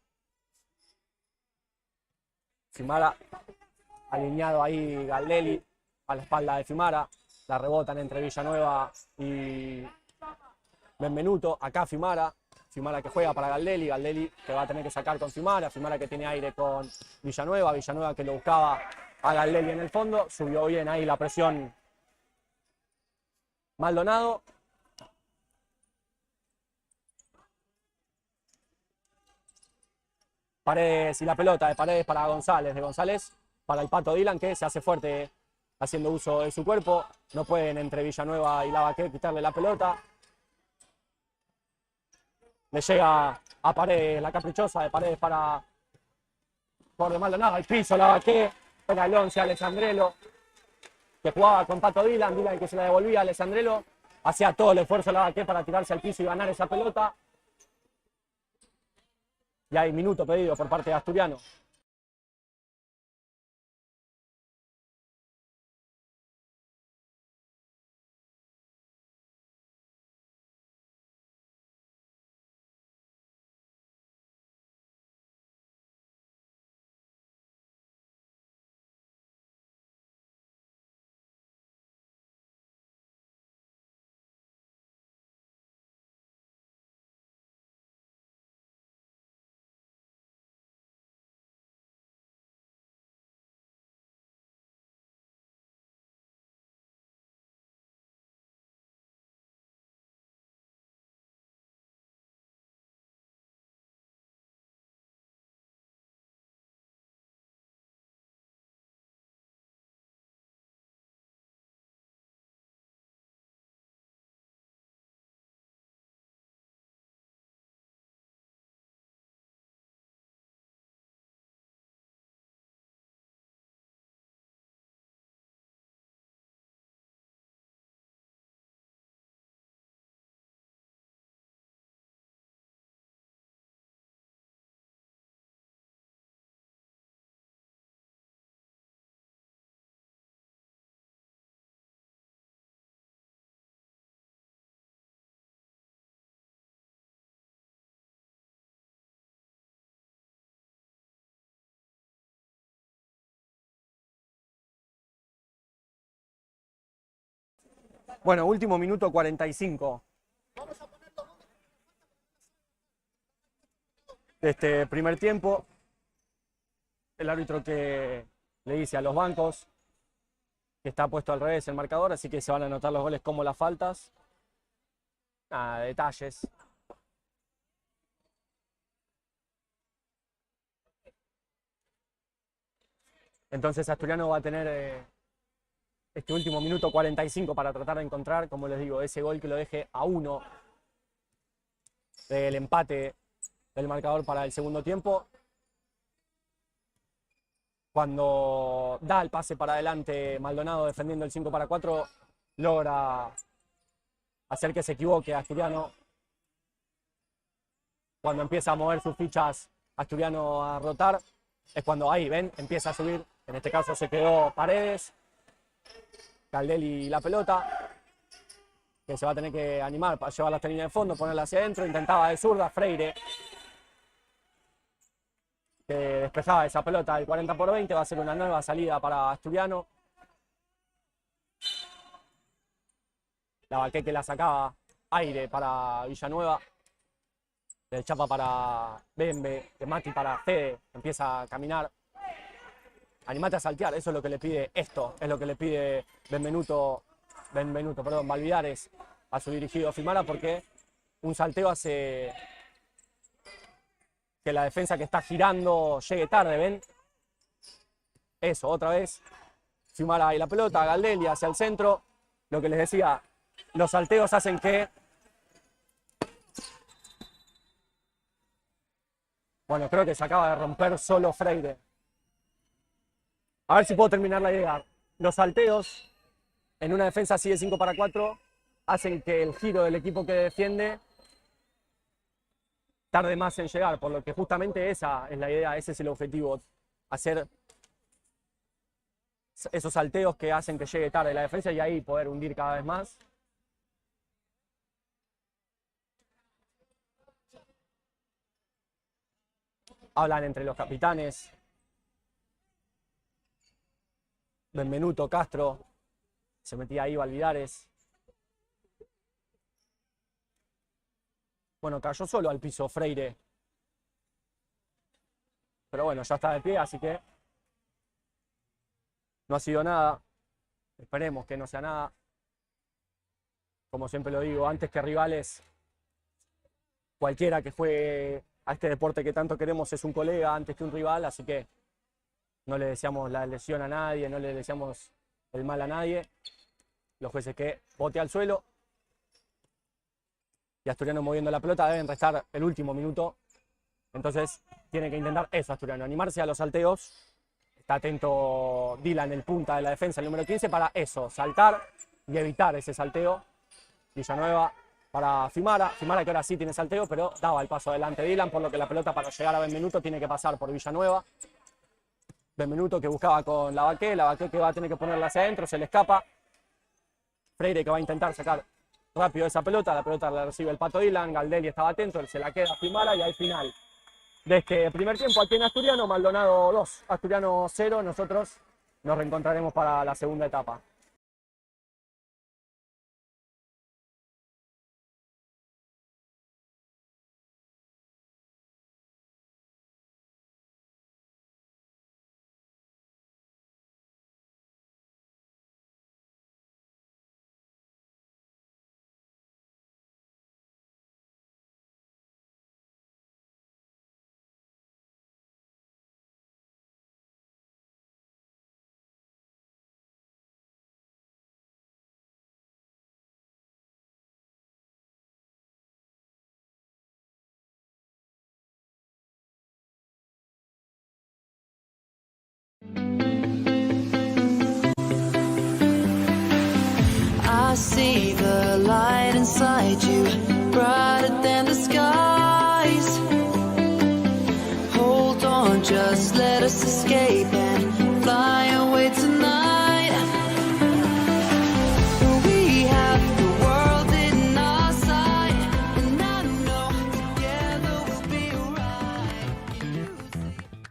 Fimara, alineado ahí Galdelli a la espalda de Fimara. La rebotan entre Villanueva y Benvenuto. Acá Fimara. Fimara que juega para Galdelli. Galdelli que va a tener que sacar con Fimara. Fimara que tiene aire con Villanueva. Villanueva que lo buscaba a Galdelli en el fondo. Subió bien ahí la presión Maldonado. Paredes y la pelota de Paredes para González. De González para el Pato Dylan que se hace fuerte haciendo uso de su cuerpo. No pueden entre Villanueva y Lavaqué quitarle la pelota. Le llega a Paredes, la caprichosa de Paredes para por de Maldonado, al piso, Lavaqué, era el 11 Alessandrelo, que jugaba con Pato Dylan, Dylan que se la devolvía a Alessandrelo, hacía todo el esfuerzo Lavaqué para tirarse al piso y ganar esa pelota. Y hay minuto pedido por parte de Asturiano. Bueno, último minuto 45 de este primer tiempo. El árbitro que le dice a los bancos que está puesto al revés el marcador, así que se van a anotar los goles como las faltas. Nada, detalles. Entonces Asturiano va a tener este último minuto 45 para tratar de encontrar, como les digo, ese gol que lo deje a 1 del empate del marcador para el segundo tiempo. Cuando da el pase para adelante Maldonado defendiendo el 5-4, logra hacer que se equivoque Asturiano. Cuando empieza a mover sus fichas Asturiano a rotar, es cuando ahí, ven, empieza a subir. En este caso se quedó Paredes, Caldelli la pelota, que se va a tener que animar para llevar la línea de fondo, ponerla hacia adentro. Intentaba de zurda Freire, que despejaba esa pelota del 40-20. Va a ser una nueva salida para Asturiano. La Baqué que la sacaba aire para Villanueva. De Chapa para Bembe, de Mati para Fede. Empieza a caminar. Animate a saltear, eso es lo que le pide esto. Es lo que le pide Valvidares a su dirigido Fimara, porque un salteo hace que la defensa que está girando llegue tarde, ¿ven? Eso, otra vez. Fimara ahí la pelota, Galdelli hacia el centro. Lo que les decía, los salteos hacen que... Bueno, creo que se acaba de romper solo Freire. A ver si puedo terminar la idea. Los salteos en una defensa así de 5-4 hacen que el giro del equipo que defiende tarde más en llegar, por lo que justamente esa es la idea, ese es el objetivo, hacer esos salteos que hacen que llegue tarde la defensa y ahí poder hundir cada vez más. Hablan entre los capitanes. Benvenuto, Castro, se metía ahí Valvidares. Bueno, cayó solo al piso Freire. Pero bueno, ya está de pie, así que no ha sido nada. Esperemos que no sea nada. Como siempre lo digo, antes que rivales, cualquiera que juegue a este deporte que tanto queremos es un colega antes que un rival, así que no le deseamos la lesión a nadie, no le deseamos el mal a nadie. Los jueces que bote al suelo y Asturiano moviendo la pelota, deben restar el último minuto. Entonces tiene que intentar eso Asturiano, animarse a los salteos. Está atento Dylan, el punta de la defensa, el número 15, para eso, saltar y evitar ese salteo. Villanueva para Fimara que ahora sí tiene salteo, pero daba el paso adelante Dylan, por lo que la pelota para llegar a Benvenuto tiene que pasar por Villanueva. Benvenuto que buscaba con la Baqué que va a tener que ponerla hacia adentro, se le escapa. Freire que va a intentar sacar rápido esa pelota, la pelota la recibe el Pato Dylan, Galdelli estaba atento, él se la queda a Fimara y al final de este primer tiempo aquí en Asturiano, Maldonado 2, Asturiano 0, nosotros nos reencontraremos para la segunda etapa.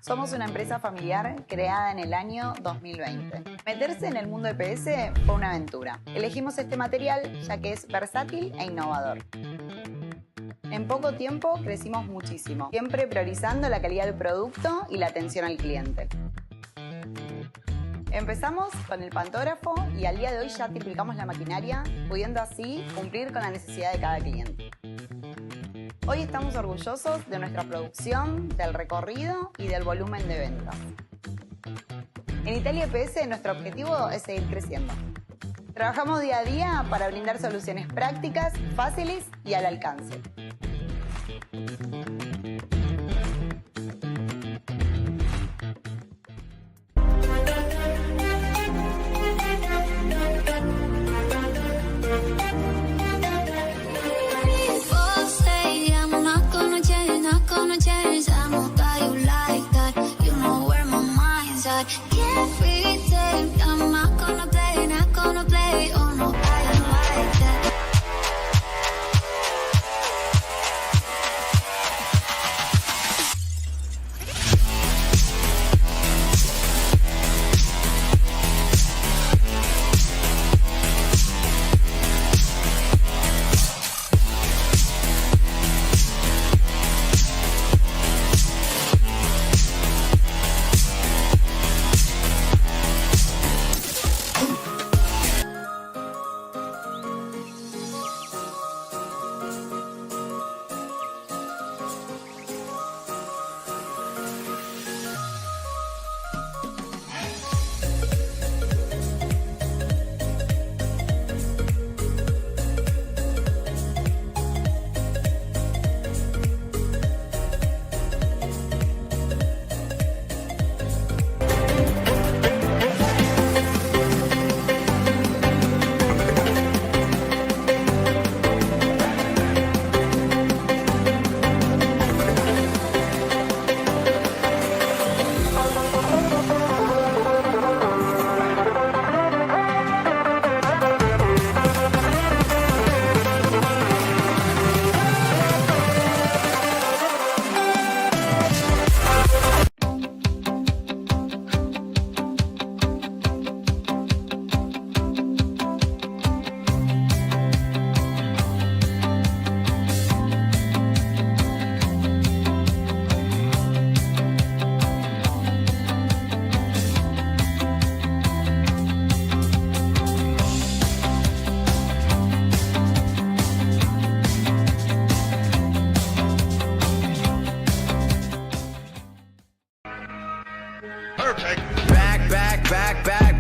Somos una empresa familiar creada en el año 2020. Meterse en el mundo EPS fue una aventura. Elegimos este material ya que es versátil e innovador. En poco tiempo crecimos muchísimo, siempre priorizando la calidad del producto y la atención al cliente. Empezamos con el pantógrafo y al día de hoy ya triplicamos la maquinaria, pudiendo así cumplir con la necesidad de cada cliente. Hoy estamos orgullosos de nuestra producción, del recorrido y del volumen de ventas. En Italia EPS nuestro objetivo es seguir creciendo. Trabajamos día a día para brindar soluciones prácticas, fáciles y al alcance.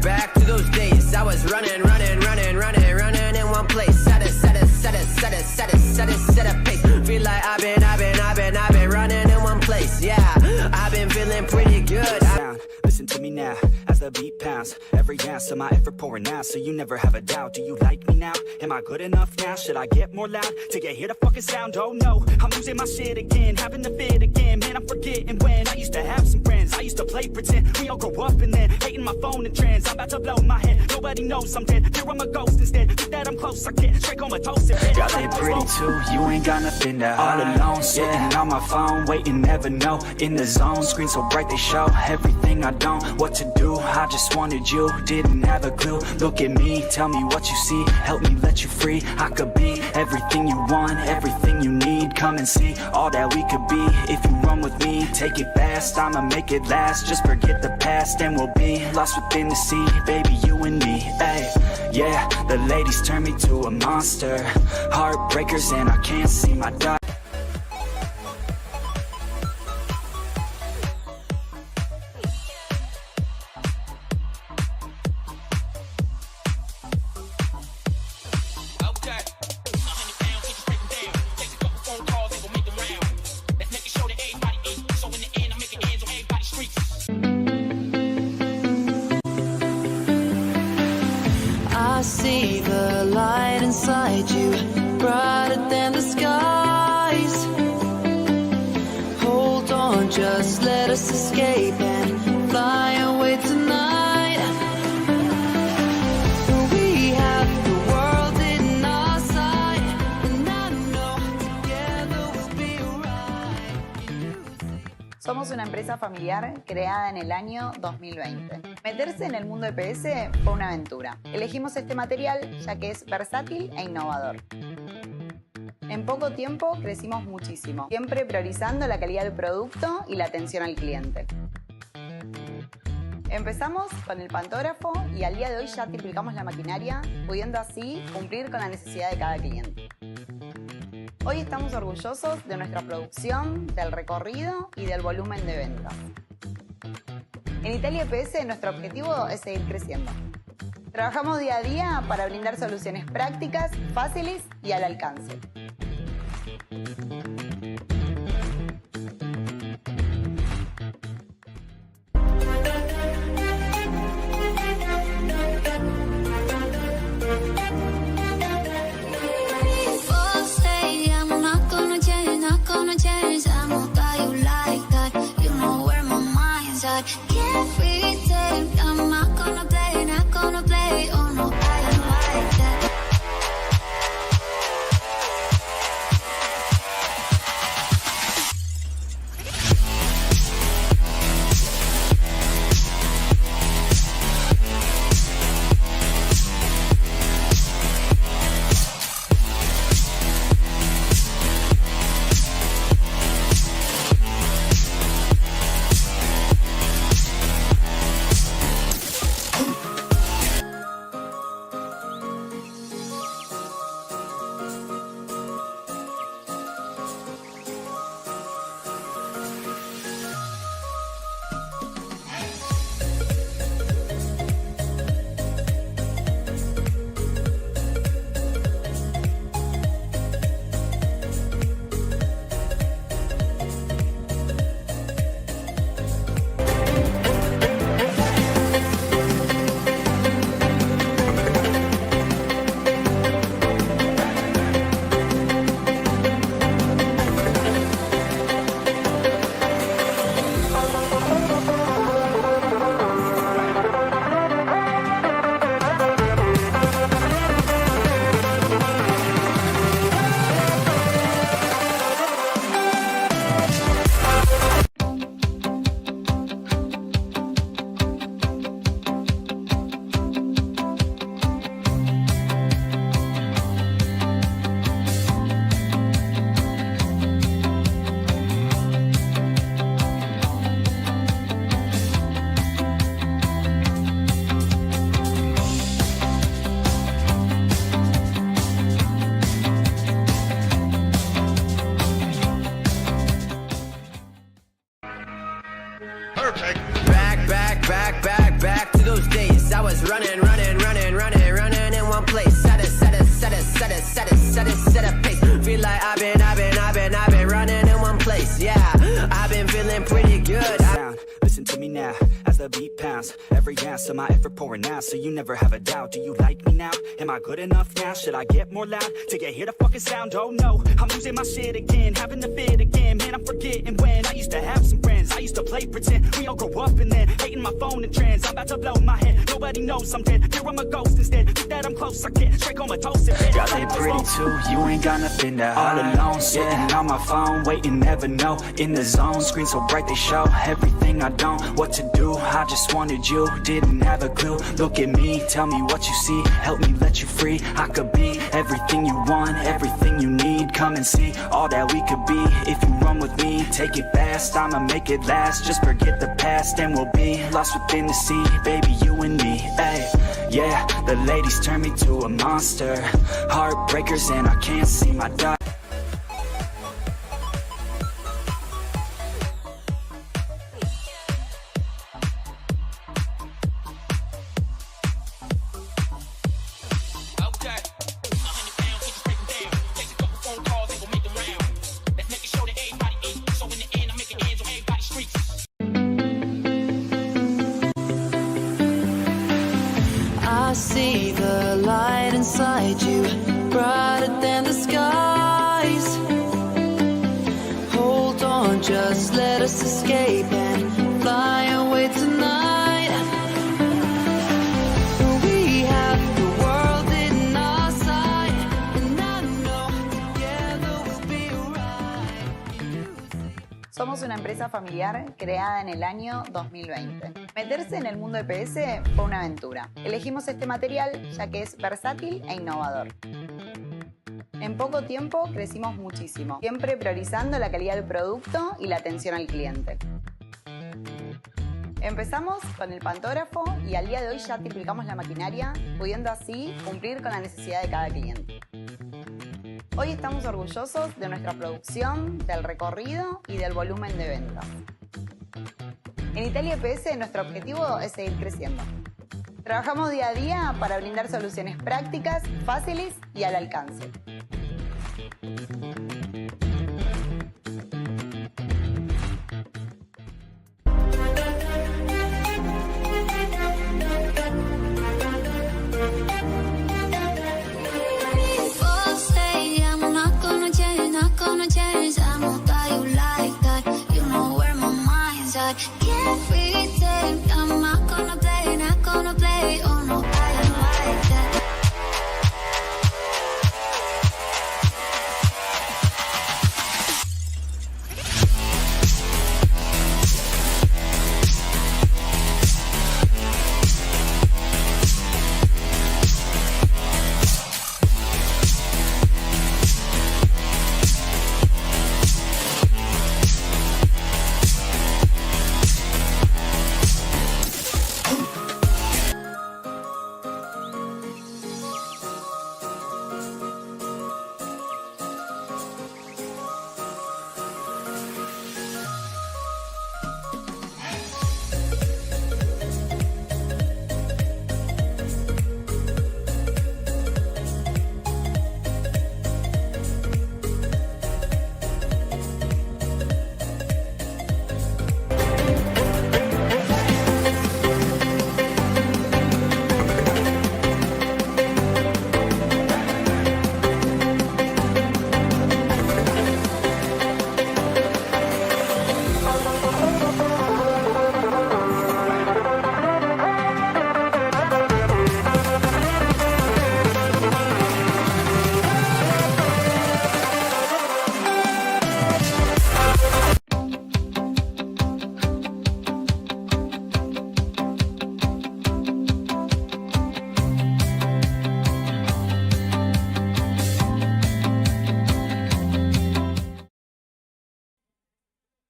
Back to those days. I was running in one place. Set a pace. Feel like I've been running in one place. Yeah, I've been feeling pretty good. Listen to me now, as the beat pounds. Every ounce of my effort pouring out, so you never have a doubt. Do you like me now? Am I good enough now? Should I get more loud to get hear the fucking sound? Oh no, I'm losing my shit again, having the fit again. Man, I'm forgetting when I used to have some friends. I used to play pretend, we all grow up and then hating my phone and trends. I'm about to blow my head, nobody knows I'm dead. Here I'm a ghost instead, think that I'm close, I get straight comatose in bed. Y'all ain't pretty too, you ain't got nothing to hide. All alone, sitting on my phone, waiting, never know. In the zone, screen so bright they show everything I don't. What to do, I just wanted you, didn't have a clue. Look at me, tell me what you see, help me let you free. I could be everything you want, everything you need. Come and see all that we could be. If you run with me, take it fast, I'ma make it last. Just forget the past and we'll be lost within the sea. Baby, you and me, ay. Yeah, the ladies turn me to a monster. Heartbreakers and I can't see my daughter. I see the light inside you, brighter than the skies. Hold on, just let us escape and fly away tonight. We have the world in our sight, and I know together we'll be alright. Somos una empresa familiar creada en el año 2020. Meterse en el mundo EPS fue una aventura. Elegimos este material ya que es versátil e innovador. En poco tiempo crecimos muchísimo, siempre priorizando la calidad del producto y la atención al cliente. Empezamos con el pantógrafo y al día de hoy ya triplicamos la maquinaria, pudiendo así cumplir con la necesidad de cada cliente. Hoy estamos orgullosos de nuestra producción, del recorrido y del volumen de ventas. En Italia EPS nuestro objetivo es seguir creciendo. Trabajamos día a día para brindar soluciones prácticas, fáciles y al alcance. Can't pretend I'm not gonna play, oh no, I don't like that. Back to those days. I was running in one place. Set a pace. Feel like I've been running in one place. Yeah, I've been feeling pretty good. Listen to me now, as the beat pounds. Every ounce of my effort pouring out, so you never have a doubt. Do you like me now? Am I good enough now? Should I get more loud to get hear the fucking sound? Oh no, I'm losing my shit again, having to fit again. Man, I'm forgetting when I used to have some friends. I used to play pretend. We all grow up and then hating my phone and trends. I'm about to blow my head. Nobody knows I'm dead. Here I'm a ghost instead. Think that I'm close, I get straight comatose. Got it pretty too, you ain't got nothing to hide. All alone, sitting on my phone, waiting, never know. In the zone, screen so bright they show everything I don't. What to do, I just wanted you, didn't have a clue. Look at me, tell me what you see, help me let you free. I could be everything you want, everything you need. Come and see all that we could be. If you run with me, take it fast, I'ma make it last. Just forget the past and we'll be lost within the sea. Baby, you and me, ay. Yeah, the ladies turn me to a monster. Heartbreakers and I can't see my daughter. I see the light inside you, brighter than the skies. Hold on, just let us escape and fly away tonight. We have the world in our sight, and I know together we'll be alright. Somos una empresa familiar creada en el año 2020. Meterse en el mundo EPS fue una aventura. Elegimos este material ya que es versátil e innovador. En poco tiempo crecimos muchísimo, siempre priorizando la calidad del producto y la atención al cliente. Empezamos con el pantógrafo y al día de hoy ya triplicamos la maquinaria, pudiendo así cumplir con la necesidad de cada cliente. Hoy estamos orgullosos de nuestra producción, del recorrido y del volumen de ventas. En Italia EPS nuestro objetivo es seguir creciendo. Trabajamos día a día para brindar soluciones prácticas, fáciles y al alcance. Can't pretend I'm not gonna play, oh no, I am like that.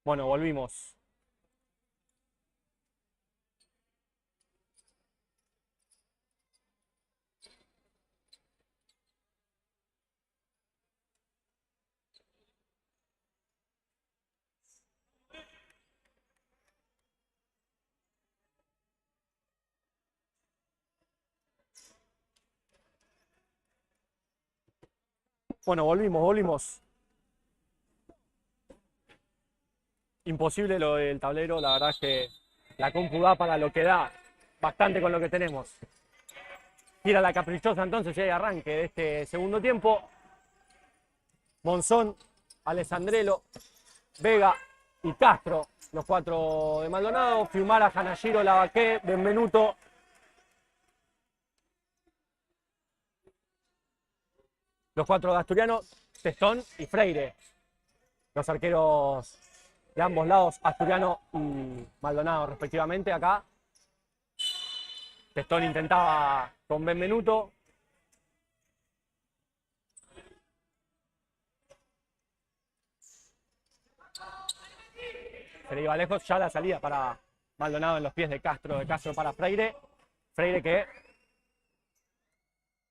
Bueno, volvimos. Bueno, volvimos. Imposible lo del tablero, la verdad es que la compu da para lo que da, bastante con lo que tenemos. Tira la caprichosa entonces y hay arranque de este segundo tiempo. Monzón, Alessandrello, Vega y Castro, los cuatro de Maldonado. Fiumara, Hanashiro, Lavaqué, Benvenuto. Los cuatro de Asturiano, Testón y Freire. Los arqueros de ambos lados, Asturiano y Maldonado respectivamente. Acá Testón intentaba con Benvenuto. Se le iba lejos, ya la salida para Maldonado en los pies de Castro para Freire. Freire que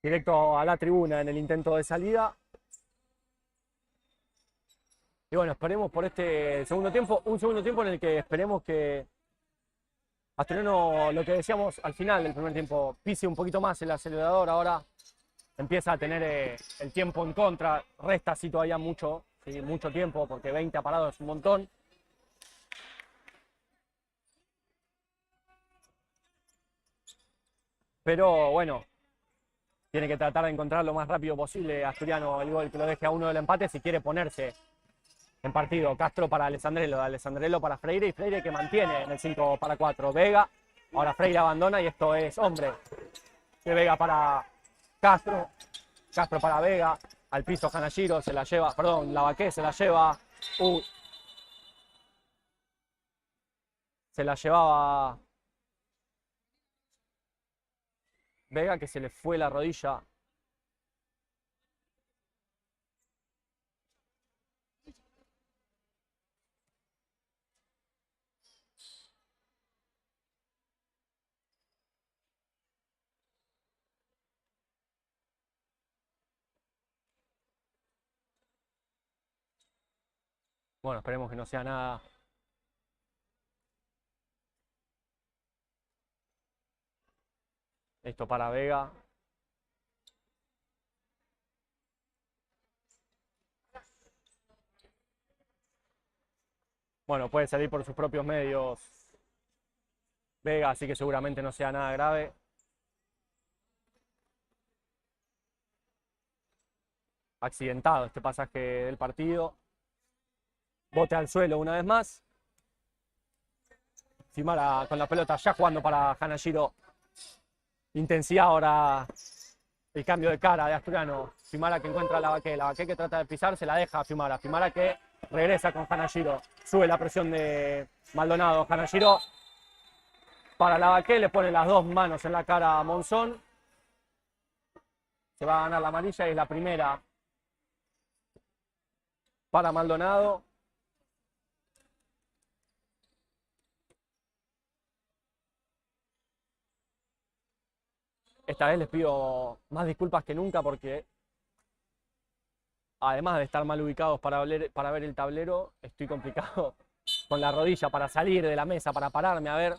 directo a la tribuna en el intento de salida. Y bueno, esperemos por este segundo tiempo, un segundo tiempo en el que esperemos que Asturiano, lo que decíamos al final del primer tiempo, pise un poquito más el acelerador. Ahora empieza a tener el tiempo en contra, resta así todavía mucho, ¿sí? Mucho tiempo, porque 20 parados es un montón. Pero bueno, tiene que tratar de encontrar lo más rápido posible Asturiano el gol que lo deje a uno del empate si quiere ponerse en partido. Castro para Alessandrello, Alessandrello para Freire y Freire que mantiene en el 5-4. Vega, ahora Freire abandona y esto es hombre de Vega para Castro, Castro para Vega, al piso Hanashiro se la lleva, perdón, Lavaqué se la lleva. Se la llevaba Vega, que se le fue la rodilla. Bueno, esperemos que no sea nada. Esto para Vega. Bueno, puede salir por sus propios medios Vega, así que seguramente no sea nada grave. Accidentado este pasaje del partido. Bote al suelo una vez más. Fimara con la pelota ya jugando para Hanashiro. Intensidad ahora. El cambio de cara de Asturiano. Fimara que encuentra a Lavaque. Lavaque que trata de pisar, se la deja a Fimara. Fimara que regresa con Hanashiro. Sube la presión de Maldonado. Hanashiro para Lavaque. Le pone las dos manos en la cara a Monzón. Se va a ganar la amarilla y es la primera para Maldonado. Esta vez les pido más disculpas que nunca porque, además de estar mal ubicados para ver el tablero, estoy complicado con la rodilla para salir de la mesa, para pararme a ver.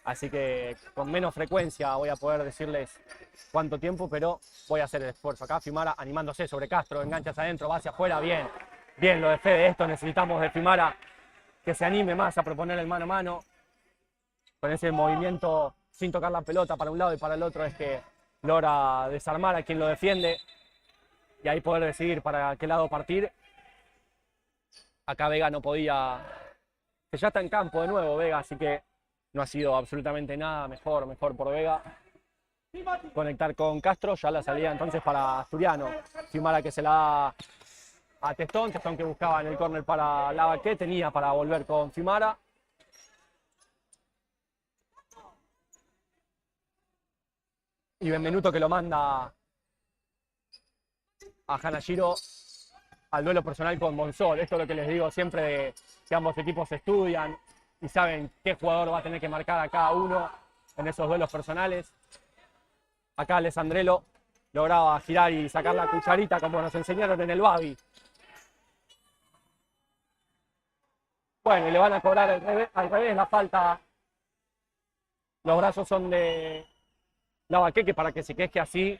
Así que con menos frecuencia voy a poder decirles cuánto tiempo, pero voy a hacer el esfuerzo. Acá Fimara animándose sobre Castro, enganchas adentro, va hacia afuera, bien. Bien lo de Fede, esto necesitamos de Fimara, que se anime más a proponer el mano a mano. Con ese movimiento sin tocar la pelota para un lado y para el otro es que logra desarmar a quien lo defiende y ahí poder decidir para qué lado partir. Acá Vega no podía, que ya está en campo de nuevo Vega, así que no ha sido absolutamente nada, mejor por Vega. Conectar con Castro, ya la salida entonces para Asturiano. Fimara que se la da a Testón, Testón que buscaba en el córner para Lavaque, tenía para volver con Fimara. Y Benvenuto que lo manda a Hanashiro al duelo personal con Monzón. Esto es lo que les digo siempre, de que ambos equipos estudian y saben qué jugador va a tener que marcar a cada uno en esos duelos personales. Acá Alessandrello lograba girar y sacar la cucharita como nos enseñaron en el Babi. Bueno, y le van a cobrar al revés la falta. Los brazos son de Lavaque, que para que se queje así,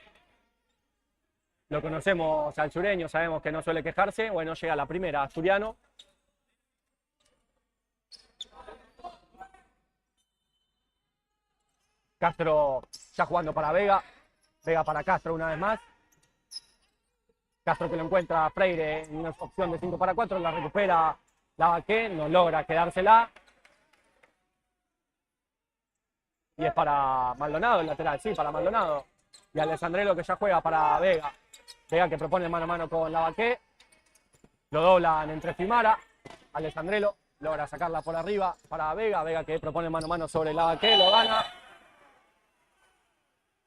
lo conocemos al sureño, sabemos que no suele quejarse. Bueno, llega la primera, Asturiano. Castro ya jugando para Vega. Vega para Castro una vez más. Castro que lo encuentra a Freire en una opción de 5 para 4, la recupera Lavaque, no logra quedársela. Y es para Maldonado el lateral, sí, para Maldonado. Y Alessandrello que ya juega para Vega. Vega que propone mano a mano con Lavaque. Lo doblan entre Fimara. Alessandrello logra sacarla por arriba para Vega. Vega que propone mano a mano sobre Lavaque, lo gana.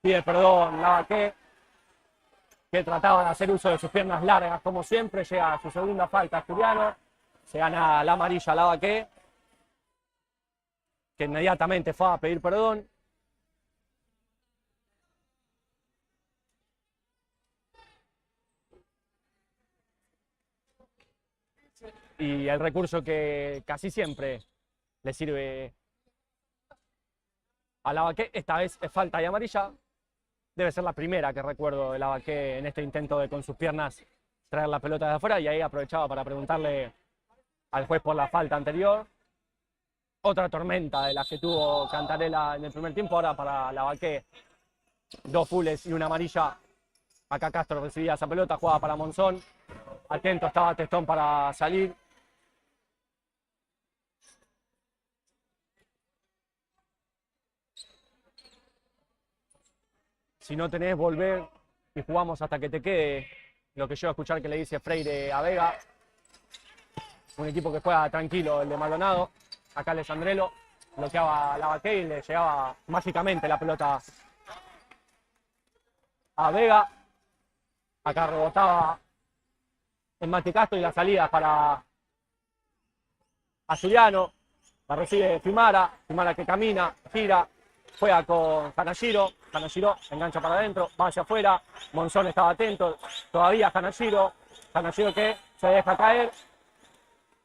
Pide perdón Lavaque, que trataba de hacer uso de sus piernas largas como siempre. Llega a su segunda falta Asturiano. Se gana la amarilla Lavaque, que inmediatamente fue a pedir perdón. Y el recurso que casi siempre le sirve a Lavaque, esta vez es falta y amarilla. Debe ser la primera que recuerdo de Lavaque en este intento de con sus piernas traer la pelota de afuera, y ahí aprovechaba para preguntarle al juez por la falta anterior. Otra tormenta de las que tuvo Cantarella en el primer tiempo, ahora para Lavaque. 2 fules y una amarilla. Acá Castro recibía esa pelota, jugaba para Monzón. Atento estaba Testón para salir. Si no tenés, volver y jugamos hasta que te quede. Lo que yo a escuchar que le dice Freire a Vega. Un equipo que juega tranquilo, el de Maldonado. Acá Alessandrello bloqueaba la Baqué y le llegaba mágicamente la pelota a Vega. Acá rebotaba en Mati Castro y la salida para Asturiano. La recibe Fimara, Fimara que camina, gira, juega con Canashiro, Canashiro engancha para adentro, va hacia afuera, Monzón estaba atento, todavía Canashiro, Canashiro que se deja caer,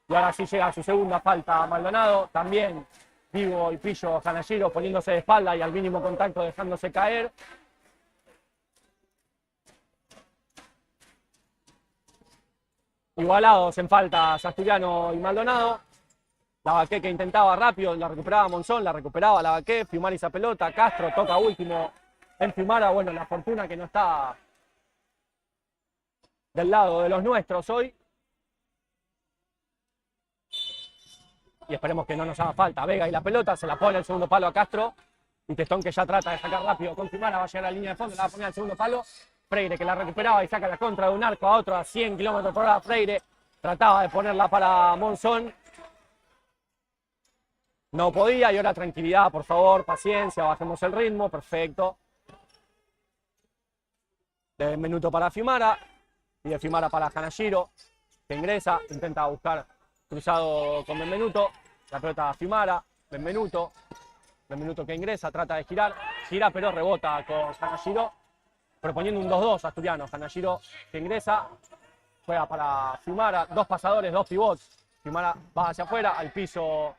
y ahora sí llega a su segunda falta Maldonado, también Vivo y Pillo Canashiro poniéndose de espalda y al mínimo contacto dejándose caer. Igualados en faltas Asturiano y Maldonado. La Baqué que intentaba rápido, la recuperaba Monzón, la recuperaba la Baqué, Fiumara esa pelota, Castro toca último en Fiumara. Bueno, la fortuna que no está del lado de los nuestros hoy. Y esperemos que no nos haga falta. Vega y la pelota, se la pone el segundo palo a Castro. Y Testón que ya trata de sacar rápido con Fiumara, va a llegar a la línea de fondo, la va a poner al segundo palo. Freire que la recuperaba y saca la contra de un arco a otro a 100 km/h. Freire trataba de ponerla para Monzón. No podía y ahora tranquilidad, por favor, paciencia, bajemos el ritmo, perfecto. De Benvenuto para Fiumara y de Fiumara para Canashiro, que ingresa, intenta buscar cruzado con Benvenuto, la pelota a Fiumara, Benvenuto que ingresa, trata de girar, gira pero rebota con Canashiro, proponiendo un 2-2 Asturiano. Canashiro que ingresa, juega para Fiumara, dos pasadores, dos pivots, Fiumara va hacia afuera, al piso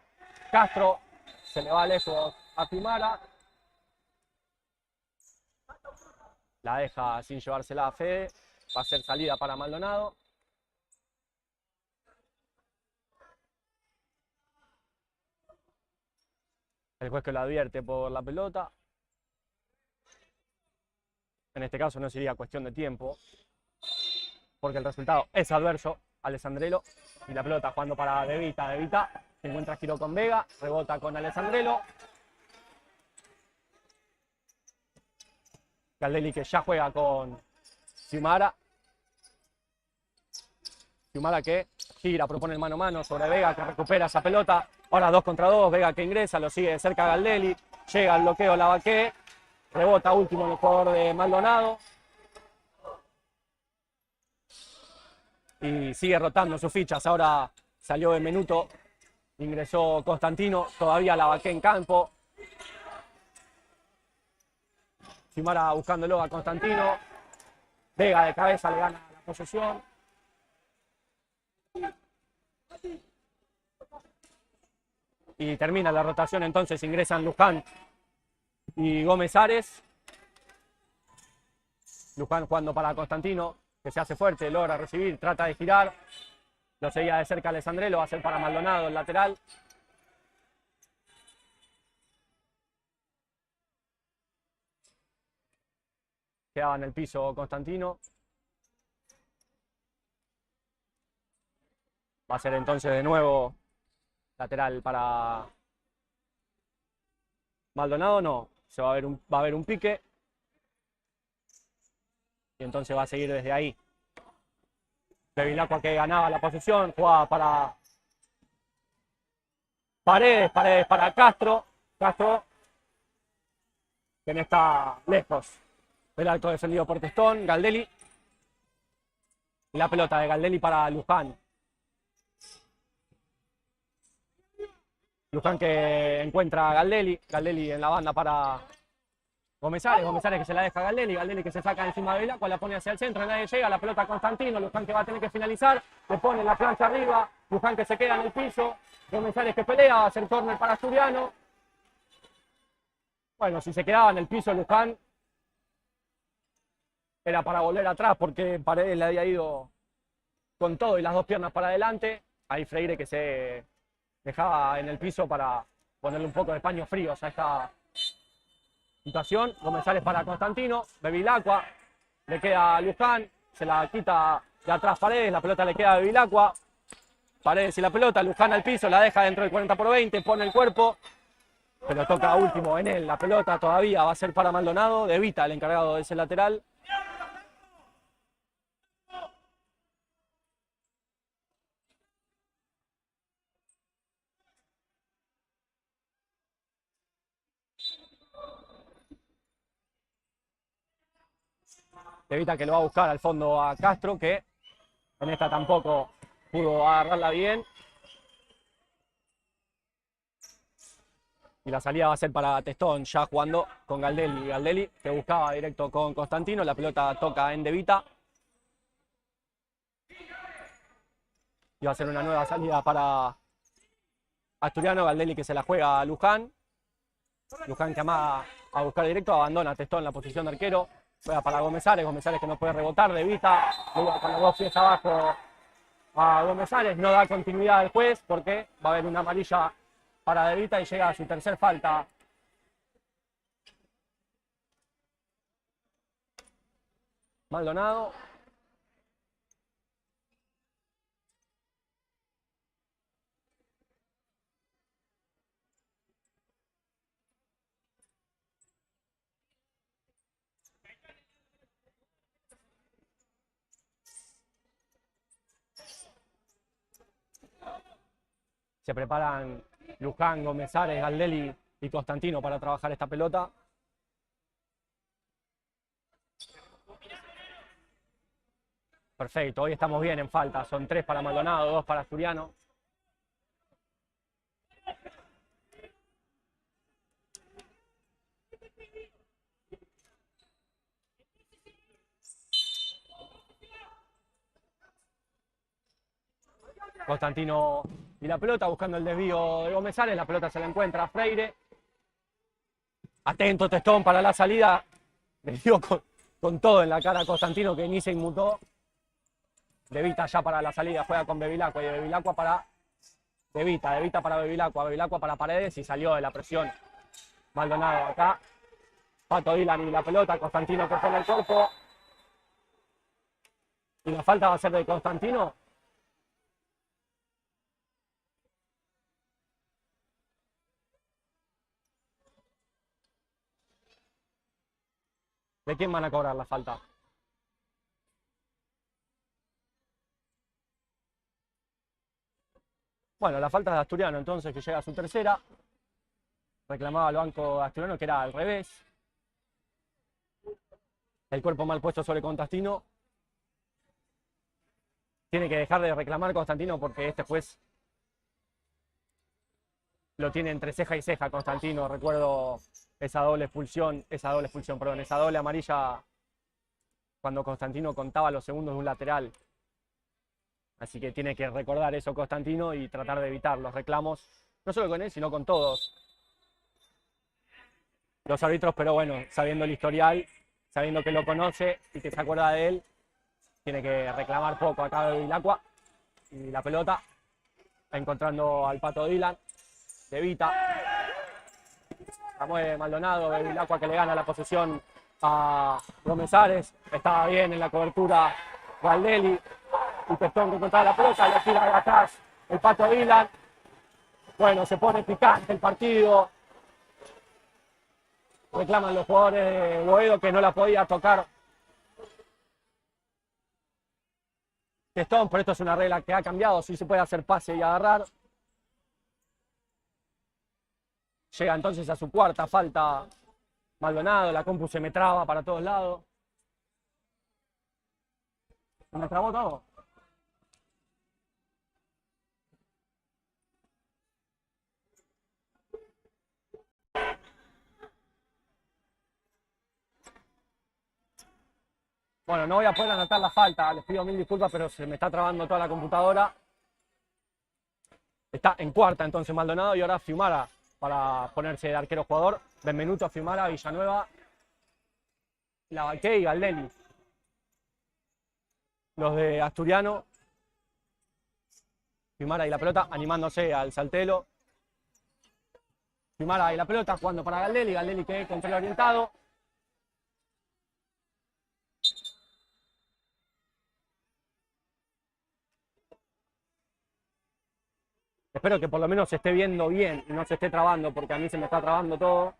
Castro, se le va lejos a Fiumara. La deja sin llevársela a Fede. Va a ser salida para Maldonado. El juez que lo advierte por la pelota. En este caso no sería cuestión de tiempo, porque el resultado es adverso. Alessandrelo y la pelota jugando para De Vita. De Vita se encuentra giro con Vega, rebota con Alessandrelo. Galdelli que ya juega con Fiumara. Fiumara que gira, propone el mano a mano sobre Vega, que recupera esa pelota. Ahora 2 contra 2, Vega que ingresa, lo sigue de cerca Galdelli. Llega al bloqueo la Baqué. Rebota último el jugador de Maldonado. Y sigue rotando sus fichas. Ahora salió Benvenuto, ingresó Constantino, todavía la Baqué en campo. Fiumara buscándolo a Constantino. Vega de cabeza le gana la posesión. Y termina la rotación, entonces ingresan Luján y Gómez Ares. Luján jugando para Constantino, que se hace fuerte, logra recibir, trata de girar. Lo seguía de cerca Alessandrelo, va a ser para Maldonado el lateral. Quedaba en el piso Constantino. Va a ser entonces de nuevo lateral para Maldonado. No, va a haber un pique. Y entonces va a seguir desde ahí. Bevilacqua que ganaba la posesión, jugaba para Paredes para Castro. Castro que no está lejos del alto defendido por Testón. Galdelli. Y la pelota de Galdelli para Luján. Luján que encuentra a Galdelli. Galdelli en la banda para Gómez Ares que se la deja a Galdelli que se saca encima de Bevilacqua, la pone hacia el centro, nadie llega, la pelota a Constantino, Luján que va a tener que finalizar, le pone la plancha arriba, Luján que se queda en el piso, Gómez Ares que pelea, va a hacer córner para Asturiano. Bueno, si se quedaba en el piso Luján, era para volver atrás porque Paredes le había ido con todo y las dos piernas para adelante. Ahí Freire que se dejaba en el piso para ponerle un poco de paños fríos a esta situación. Gómez Ares para Constantino, Bevilacqua, le queda a Luján, se la quita de atrás Paredes, la pelota le queda a Bevilacqua, Paredes y la pelota, Luján al piso, la deja dentro del 40/20, pone el cuerpo, pero toca último en él, la pelota todavía va a ser para Maldonado, De Vita el encargado de ese lateral. De Vita que lo va a buscar al fondo a Castro, que en esta tampoco pudo agarrarla bien. Y la salida va a ser para Testón, ya jugando con Galdelli. Galdelli que buscaba directo con Constantino, la pelota toca en De Vita. Y va a ser una nueva salida para Asturiano. Galdelli que se la juega a Luján. Luján que ama a buscar directo, abandona a Testón en la posición de arquero. Juega para Gómez Ares que no puede rebotar. De Vita, con los dos pies abajo a Gómez Ares. No da continuidad al juez porque va a haber una amarilla para De Vita y llega a su tercer falta. Maldonado. Se preparan Luján, Gómez Ares, Galdelli y Constantino para trabajar esta pelota. Perfecto, hoy estamos bien en falta. Son 3 para Maldonado, 2 para Asturiano. Constantino y la pelota buscando el desvío de Gómez Ares. La pelota se la encuentra a Freire. Atento Testón para la salida. Le dio con todo en la cara a Constantino, que ni se inmutó. De Vita ya para la salida, juega con Bevilacqua y de Bevilacqua para De Vita para Bevilacqua para Paredes y salió de la presión Maldonado acá. Pato Dylan y la pelota, Constantino que pone el cuerpo. Y la falta va a ser de Constantino. ¿De quién van a cobrar la falta? Bueno, la falta es de Asturiano, entonces, que llega a su tercera. Reclamaba al banco Asturiano que era al revés. El cuerpo mal puesto sobre Constantino. Tiene que dejar de reclamar Constantino porque este juez lo tiene entre ceja y ceja Constantino. Recuerdo esa doble expulsión, esa doble amarilla cuando Constantino contaba los segundos de un lateral. Así que tiene que recordar eso Constantino y tratar de evitar los reclamos, no solo con él, sino con todos los árbitros, pero bueno, sabiendo el historial, sabiendo que lo conoce y que se acuerda de él, tiene que reclamar poco acá de Bevilacqua. Y la pelota, encontrando al Pato Dylan, De Vita. La mueve Maldonado, Bevilacqua que le gana la posesión a Gómez Ares. Estaba bien en la cobertura Galdelli. Y Testón que encontraba la pelota, le tira de atrás el Pato Dylan. Bueno, se pone picante el partido. Reclaman los jugadores de Boedo que no la podía tocar Testón, pero esto es una regla que ha cambiado, sí se puede hacer pase y agarrar. Llega entonces a su cuarta falta Maldonado, la compu se me traba para todos lados. ¿Se me trabó todo? Bueno, no voy a poder anotar la falta, les pido mil disculpas, pero se me está trabando toda la computadora. Está en cuarta entonces Maldonado y ahora Fiumara para ponerse de arquero jugador. Benvenuto, Fiumara, Villanueva, Lavaqué y Galdelli. Los de Asturiano. Fiumara y la pelota animándose al saltelo. Fiumara y la pelota jugando para Galdelli. Galdelli que control orientado. Espero que por lo menos se esté viendo bien y no se esté trabando, porque a mí se me está trabando todo.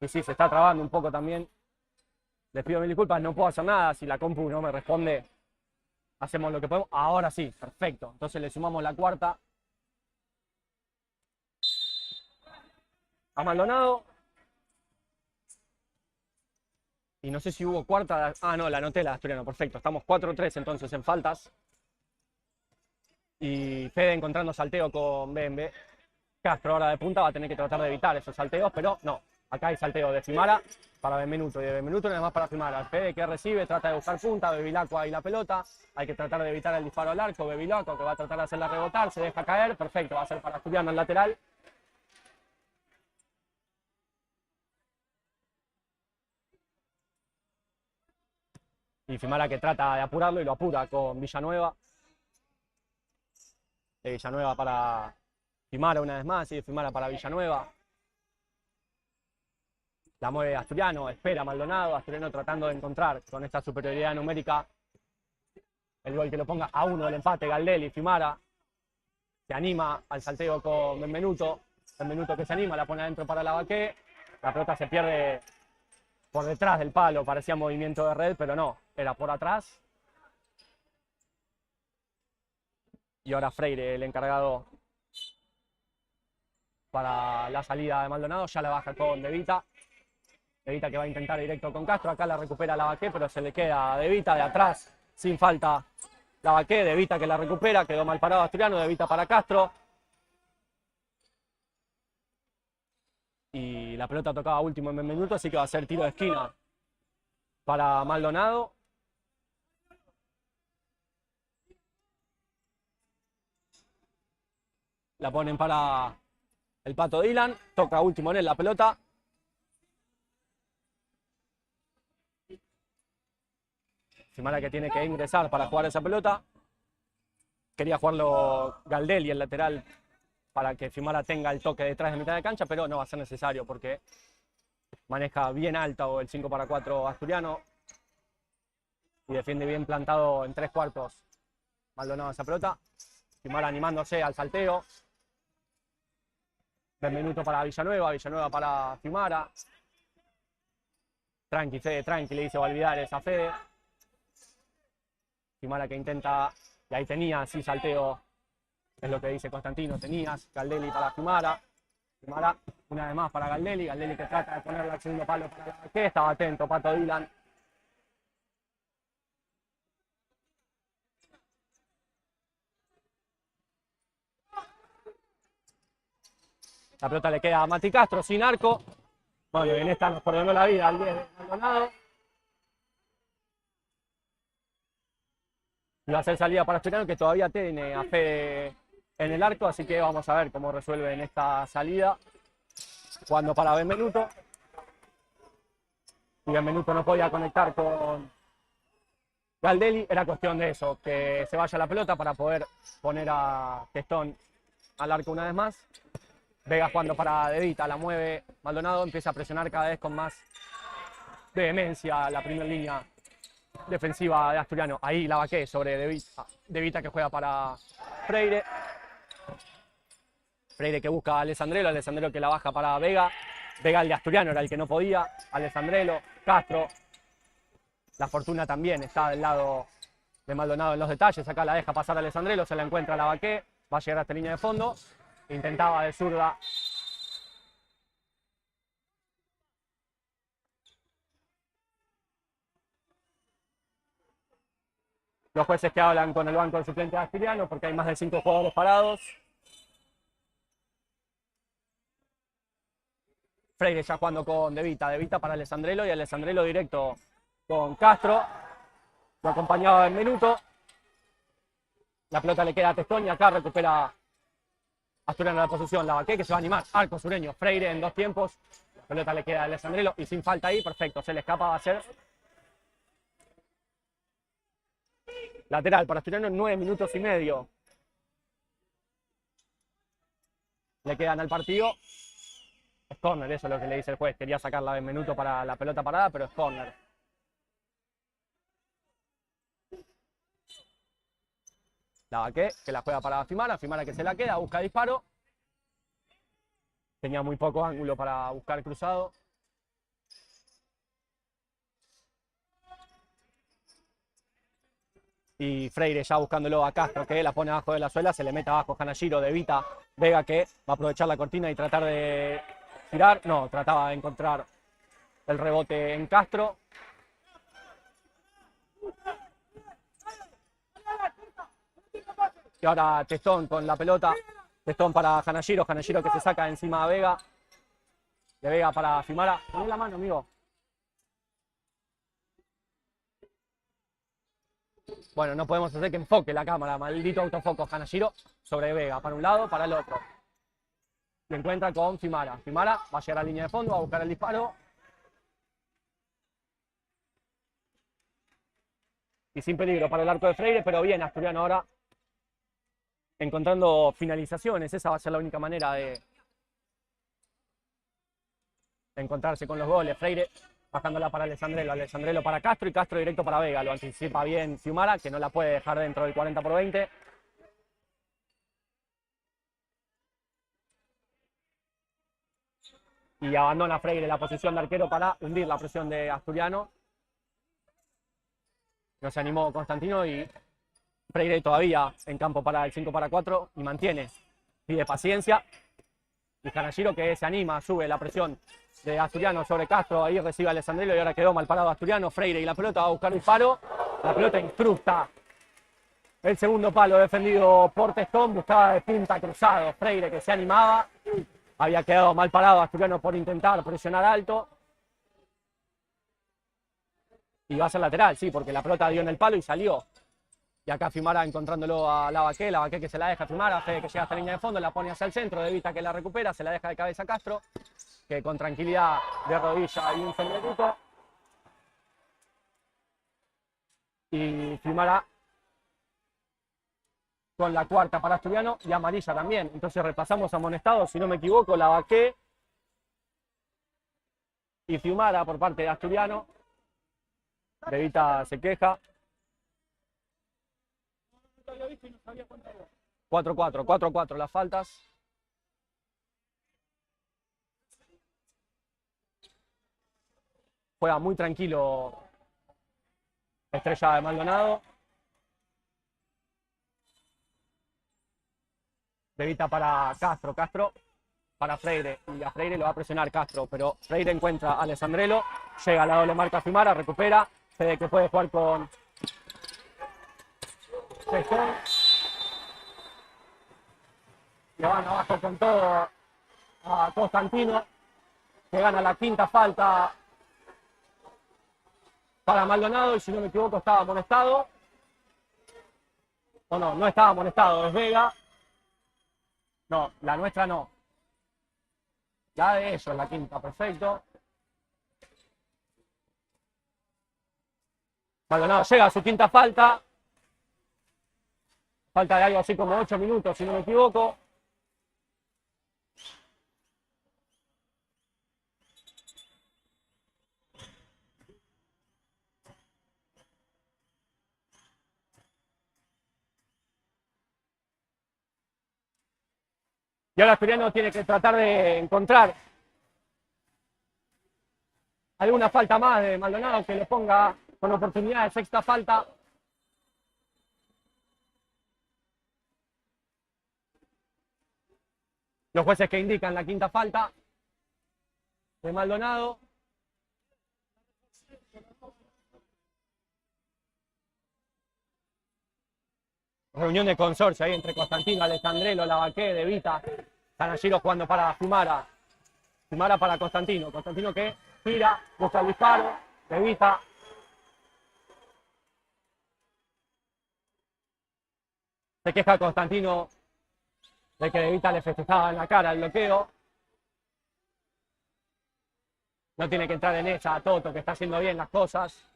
Y sí, se está trabando un poco también. Les pido mil disculpas, no puedo hacer nada. Si la compu no me responde, hacemos lo que podemos. Ahora sí, perfecto. Entonces le sumamos la cuarta. a Maldonado. Y no sé si hubo cuarta. Ah, no, la anoté la de Asturiano, perfecto. Estamos 4-3 entonces en faltas. Y Fede encontrando salteo con BMB. Castro ahora de punta va a tener que tratar de evitar esos salteos, pero no. Acá hay salteo de Fimara para Benvenuto y de Benvenuto nada más para Fimara. Fede que recibe, trata de buscar punta, Bevilacqua y la pelota. Hay que tratar de evitar el disparo al arco. Bevilacqua que va a tratar de hacerla rebotar, se deja caer. Perfecto, va a ser para Asturiano el lateral. Y Fimara que trata de apurarlo y lo apura con Villanueva. De Villanueva para Fimara una vez más y de Fimara para Villanueva. La mueve Asturiano, espera Maldonado. Asturiano tratando de encontrar con esta superioridad numérica el gol que lo ponga a 1 del empate. Galdelli, Fimara se anima al salteo con Benvenuto. Benvenuto que se anima, la pone adentro para Lavaqué. La pelota se pierde por detrás del palo, parecía movimiento de red, pero no, era por atrás. Y ahora Freire, el encargado para la salida de Maldonado, ya la baja con De Vita. De Vita que va a intentar directo con Castro, acá la recupera Lavaqué, pero se le queda a De Vita de atrás, sin falta Lavaqué. De Vita que la recupera, quedó mal parado Asturiano, De Vita para Castro. Y la pelota tocaba último en Benvenuto, así que va a ser tiro de esquina para Maldonado. La ponen para el Pato Dylan, toca último en él la pelota. Fimara que tiene que ingresar para jugar esa pelota. Quería jugarlo Galdelli, el lateral, para que Fimara tenga el toque detrás de mitad de cancha, pero no va a ser necesario porque maneja bien alto el 5-4 Asturiano y defiende bien plantado en 3/4 Maldonado esa pelota. Fimara animándose al salteo. Benvenuto para Villanueva, Villanueva para Fimara. Tranqui, Fede, tranqui, le dice Valvidares a Fede. Fimara que intenta, y ahí tenía, sí, salteo. Es lo que dice Constantino, tenías Galdelli para Fimara. Fimara una vez más para Galdelli. Galdelli que trata de ponerle al segundo palo para la que estaba atento Pato Dylan. La pelota le queda a Mati Castro sin arco. Bueno, y en esta nos perdonó la vida al 10 de Maldonado. Y va a ser salida para Asturiano que todavía tiene a Fede en el arco, así que vamos a ver cómo resuelve en esta salida. Jugando para Benvenuto. Y Benvenuto no podía conectar con Galdelli. Era cuestión de eso, que se vaya la pelota para poder poner a Testón al arco una vez más. Vega jugando para De Vita, la mueve Maldonado, empieza a presionar cada vez con más vehemencia la primera línea defensiva de Asturiano. Ahí Lavaqué sobre De Vita que juega para Freire. Freire que busca a Alessandrelo, Alessandrelo que la baja para Vega. Vega el de Asturiano era el que no podía. Alessandrelo, Castro. La fortuna también está del lado de Maldonado en los detalles. Acá la deja pasar a Alessandrelo, se la encuentra Lavaqué. Va a llegar a esta línea de fondo. Intentaba de zurda. Los jueces que hablan con el banco del suplente de Asturiano porque hay más de 5 jugadores parados. Freire ya jugando con De Vita para Alessandrelo y Alessandrelo directo con Castro. Lo acompañaba en Benvenuto. La pelota le queda a Testón y acá recupera Asturiano la posición. Lavaqué que se va a animar. Arco sureño. Freire en 2 tiempos. La pelota le queda a Alessandrelo y sin falta ahí. Perfecto. Se le escapa. Va a ser lateral para Asturiano en 9 minutos y medio. Le quedan al partido. Es córner, eso es lo que le dice el juez. Quería sacarla de Benvenuto para la pelota parada, pero es córner. Lavaqué, que la juega para Fimara. Fimara que se la queda, busca disparo. Tenía muy poco ángulo para buscar cruzado. Y Freire ya buscándolo a Castro, que la pone abajo de la suela, se le mete abajo Hanashiro, De Vita, Vega que va a aprovechar la cortina y tratar de girar, no, trataba de encontrar el rebote en Castro. Y ahora Testón con la pelota. Testón para Hanashiro. Hanashiro que se saca encima a Vega. De Vega para Fimara. Poné la mano, amigo. Bueno, no podemos hacer que enfoque la cámara. Maldito autofoco. Hanashiro sobre Vega. Para un lado, para el otro. Se encuentra con Fimara. Fimara va a llegar a la línea de fondo. Va a buscar el disparo. Y sin peligro para el arco de Freire. Pero bien, Asturiano ahora encontrando finalizaciones. Esa va a ser la única manera de encontrarse con los goles. Freire bajándola para Alessandrelo. Alessandrelo para Castro y Castro directo para Vega. Lo anticipa bien Fiumara, que no la puede dejar dentro del 40/20. Y abandona Freire la posición de arquero para hundir la presión de Asturiano. No se animó Constantino y Freire todavía en campo para el 5-4 y mantiene, pide paciencia. Y Hanashiro que se anima, sube la presión de Asturiano sobre Castro, ahí recibe a Alessandrelo y ahora quedó mal parado Asturiano. Freire y la pelota va a buscar disparo, la pelota incrusta el segundo palo defendido por Testón, buscaba de punta cruzado Freire que se animaba, había quedado mal parado Asturiano por intentar presionar alto. Y va a ser lateral, sí, porque la pelota dio en el palo y salió. Y acá Fimara encontrándolo a Lavaqué que se la deja a Fimara, Fede que llega hasta la línea de fondo, la pone hacia el centro, Evita que la recupera, se la deja de cabeza a Castro, que con tranquilidad de rodilla y un sombrerito. Y Fimara con la cuarta para Asturiano y amarilla también. Entonces repasamos amonestados, si no me equivoco, Lavaqué y Fimara por parte de Asturiano. Evita se queja. 4-4 las faltas. Juega muy tranquilo Estrella de Maldonado. Evita para Castro, Castro para Freire, y a Freire lo va a presionar Castro, pero Freire encuentra a Alessandrelo, llega a la doble marca Fimara, recupera, Fede que puede jugar con Testón. Le van abajo con todo a Constantino, que gana la quinta falta para Maldonado, y si no me equivoco estaba amonestado. O no, no estaba amonestado, es Vega. No, la nuestra no. La de ellos, la quinta, perfecto. Maldonado llega a su quinta falta. Falta de algo así como 8 minutos, si no me equivoco. Y ahora Asturiano tiene que tratar de encontrar alguna falta más de Maldonado que le ponga con oportunidad de sexta falta. Los jueces que indican la quinta falta de Maldonado. Reunión de consorcio ahí entre Constantino, Alessandrelo, Lavaqué, De Vita. Hanashiro jugando para Fimara. Fimara para Constantino. Constantino que gira, busca el disparo. De Vita. Se queja Constantino de que De Vita le festejaba en la cara el bloqueo. No tiene que entrar en esa, Toto, que está haciendo bien las cosas.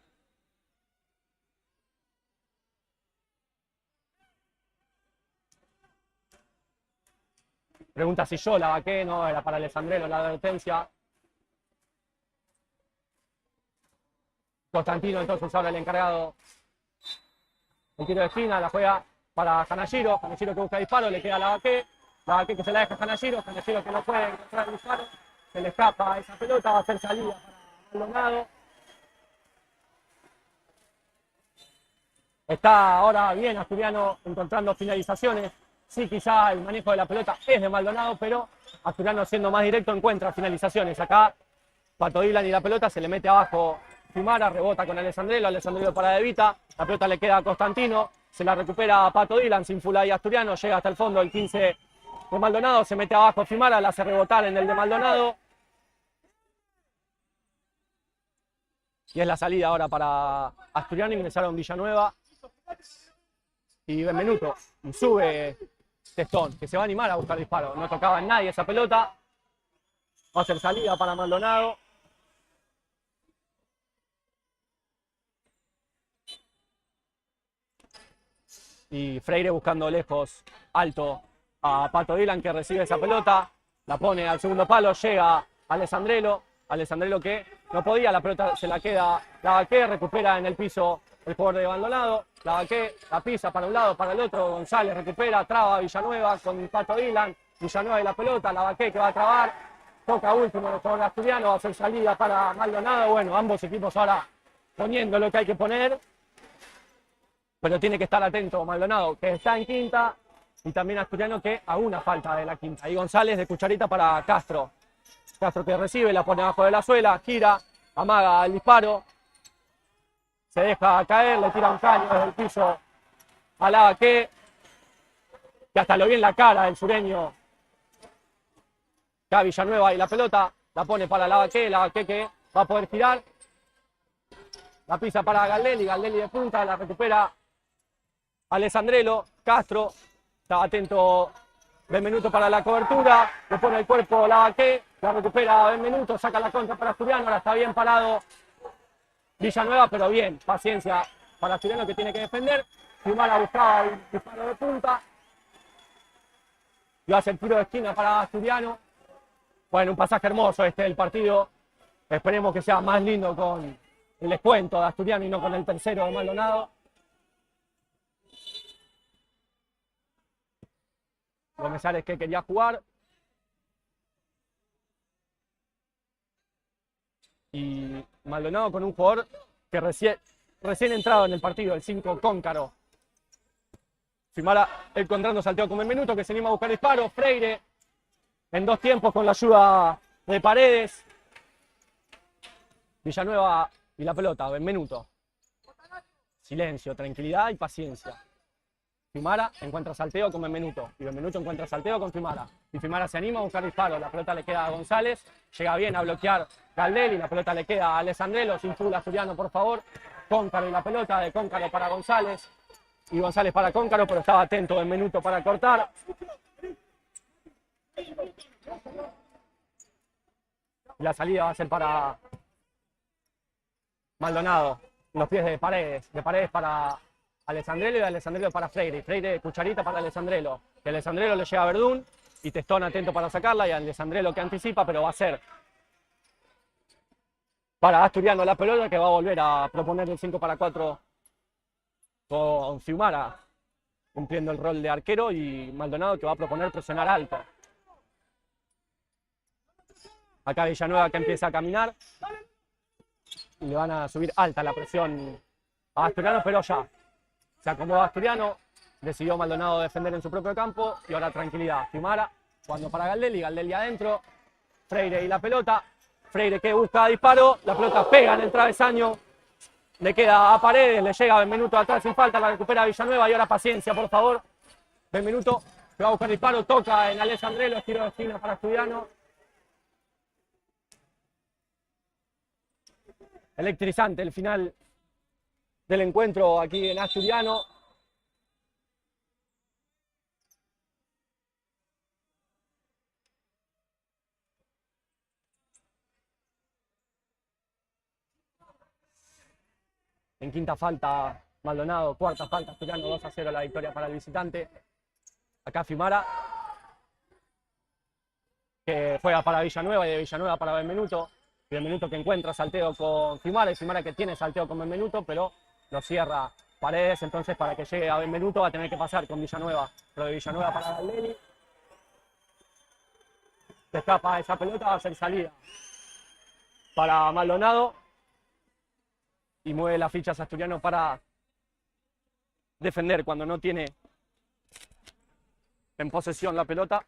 Pregunta si yo Lavaqué, no, era para Alessandrelo la advertencia. Constantino entonces ahora el encargado. El tiro de esquina, la juega para Hanashiro. Hanashiro que busca disparo, le queda a Lavaqué. Lavaqué que se la deja a Hanashiro. Hanashiro que no puede encontrar el disparo. Se le escapa esa pelota, va a hacer salida para Maldonado. Está ahora bien Asturiano encontrando finalizaciones. Sí, quizá el manejo de la pelota es de Maldonado, pero Asturiano siendo más directo encuentra finalizaciones. Acá Pato Dylan y la pelota se le mete abajo Fiumara, rebota con Alessandrelo, Alessandrelo para De Vita, la pelota le queda a Costantino, se la recupera a Pato Dylan, sin full ahí Asturiano, llega hasta el fondo el 15 de Maldonado, se mete abajo Fiumara, la hace rebotar en el de Maldonado. Y es la salida ahora para Asturiano, ingresaron Villanueva y Benvenuto. Y sube Testón, que se va a animar a buscar disparo. No tocaba en nadie esa pelota. Va a ser salida para Maldonado. Y Freire buscando lejos, alto, a Pato Dylan, que recibe esa pelota. La pone al segundo palo, llega Alessandrelo. Alessandrelo que no podía, la pelota se la queda Lavaqué, recupera en el piso el jugador de Maldonado. Lavaqué la pisa para un lado, para el otro. González recupera, traba Villanueva con Pato Dylan. Villanueva y la pelota, Lavaqué que va a trabar. Toca último el jugador asturiano, va a hacer salida para Maldonado. Bueno, ambos equipos ahora poniendo lo que hay que poner. Pero tiene que estar atento Maldonado, que está en quinta. Y también Asturiano, que a una falta de la quinta. Y González de cucharita para Castro. Castro que recibe, la pone abajo de la suela, gira, amaga el disparo. Se deja caer, le tira un caño desde el piso a Lavaqué, que hasta lo vi en la cara del sureño. Acá Villanueva y la pelota, la pone para Lavaqué, Lavaqué que va a poder girar. La pisa para Galdelli, Galdelli de punta, la recupera Alessandrelo, Castro, está atento Benvenuto para la cobertura, le pone el cuerpo Lavaqué, la recupera Benvenuto, saca la contra para Asturiano, ahora está bien parado Villanueva, pero bien, paciencia para Asturiano que tiene que defender. Fiumara buscaba el disparo de punta, y hace el tiro de esquina para Asturiano. Bueno, un pasaje hermoso este del partido, esperemos que sea más lindo con el descuento de Asturiano y no con el tercero de Maldonado. Gómez Ares que quería jugar. Y Maldonado con un jugador que recién entrado en el partido, el 5 Cóncaro. Fiumara encontrando salteo con Benvenuto, que se anima a buscar disparo. Freire en dos tiempos con la ayuda de Paredes. Villanueva y la pelota, Benvenuto. Silencio, tranquilidad y paciencia. Fiumara encuentra salteo con Benvenuto. Y Benvenuto encuentra salteo con Fiumara. Y Fiumara se anima a buscar disparo. La pelota le queda a González. Llega bien a bloquear Galdelli. La pelota le queda a Alessandrelo. Sin full Asturiano, por favor. Cóncaro y la pelota de Cóncaro para González. Y González para Cóncaro, pero estaba atento Benvenuto para cortar. Y la salida va a ser para Maldonado. Los pies de Paredes para Alessandrelo y Alessandrelo para Freire. Freire cucharita para Alessandrelo. Que Alessandrelo le llega a Verdún y Testón atento para sacarla y Alessandrelo que anticipa, pero va a ser para Asturiano la pelota, que va a volver a proponer el 5-4 con Fiumara cumpliendo el rol de arquero, y Maldonado que va a proponer presionar alto. Acá Villanueva que empieza a caminar y le van a subir alta la presión a Asturiano, pero ya se acomodó Asturiano, decidió Maldonado defender en su propio campo y ahora tranquilidad. Fiumara jugando para Galdelli, Galdelli adentro, Freire y la pelota, Freire que busca disparo, la pelota pega en el travesaño, le queda a Paredes, le llega a Benvenuto atrás sin falta, la recupera Villanueva y ahora paciencia, por favor. Benvenuto que va a buscar disparo, toca en Alessandrelo, tiro de esquina para Asturiano. Electrizante el final del encuentro aquí en Asturiano. En quinta falta Maldonado, cuarta falta Asturiano, 2-0 la victoria para el visitante. Acá Fiumara, que juega para Villanueva y de Villanueva para Benvenuto. Benvenuto que encuentra salteo con Fiumara y Fiumara que tiene salteo con Benvenuto, pero lo cierra Paredes, entonces para que llegue a Benvenuto va a tener que pasar con Villanueva. Pero de Villanueva para Galdelli. Se escapa esa pelota, va a ser salida para Maldonado. Y mueve las fichas Asturiano para defender cuando no tiene en posesión la pelota.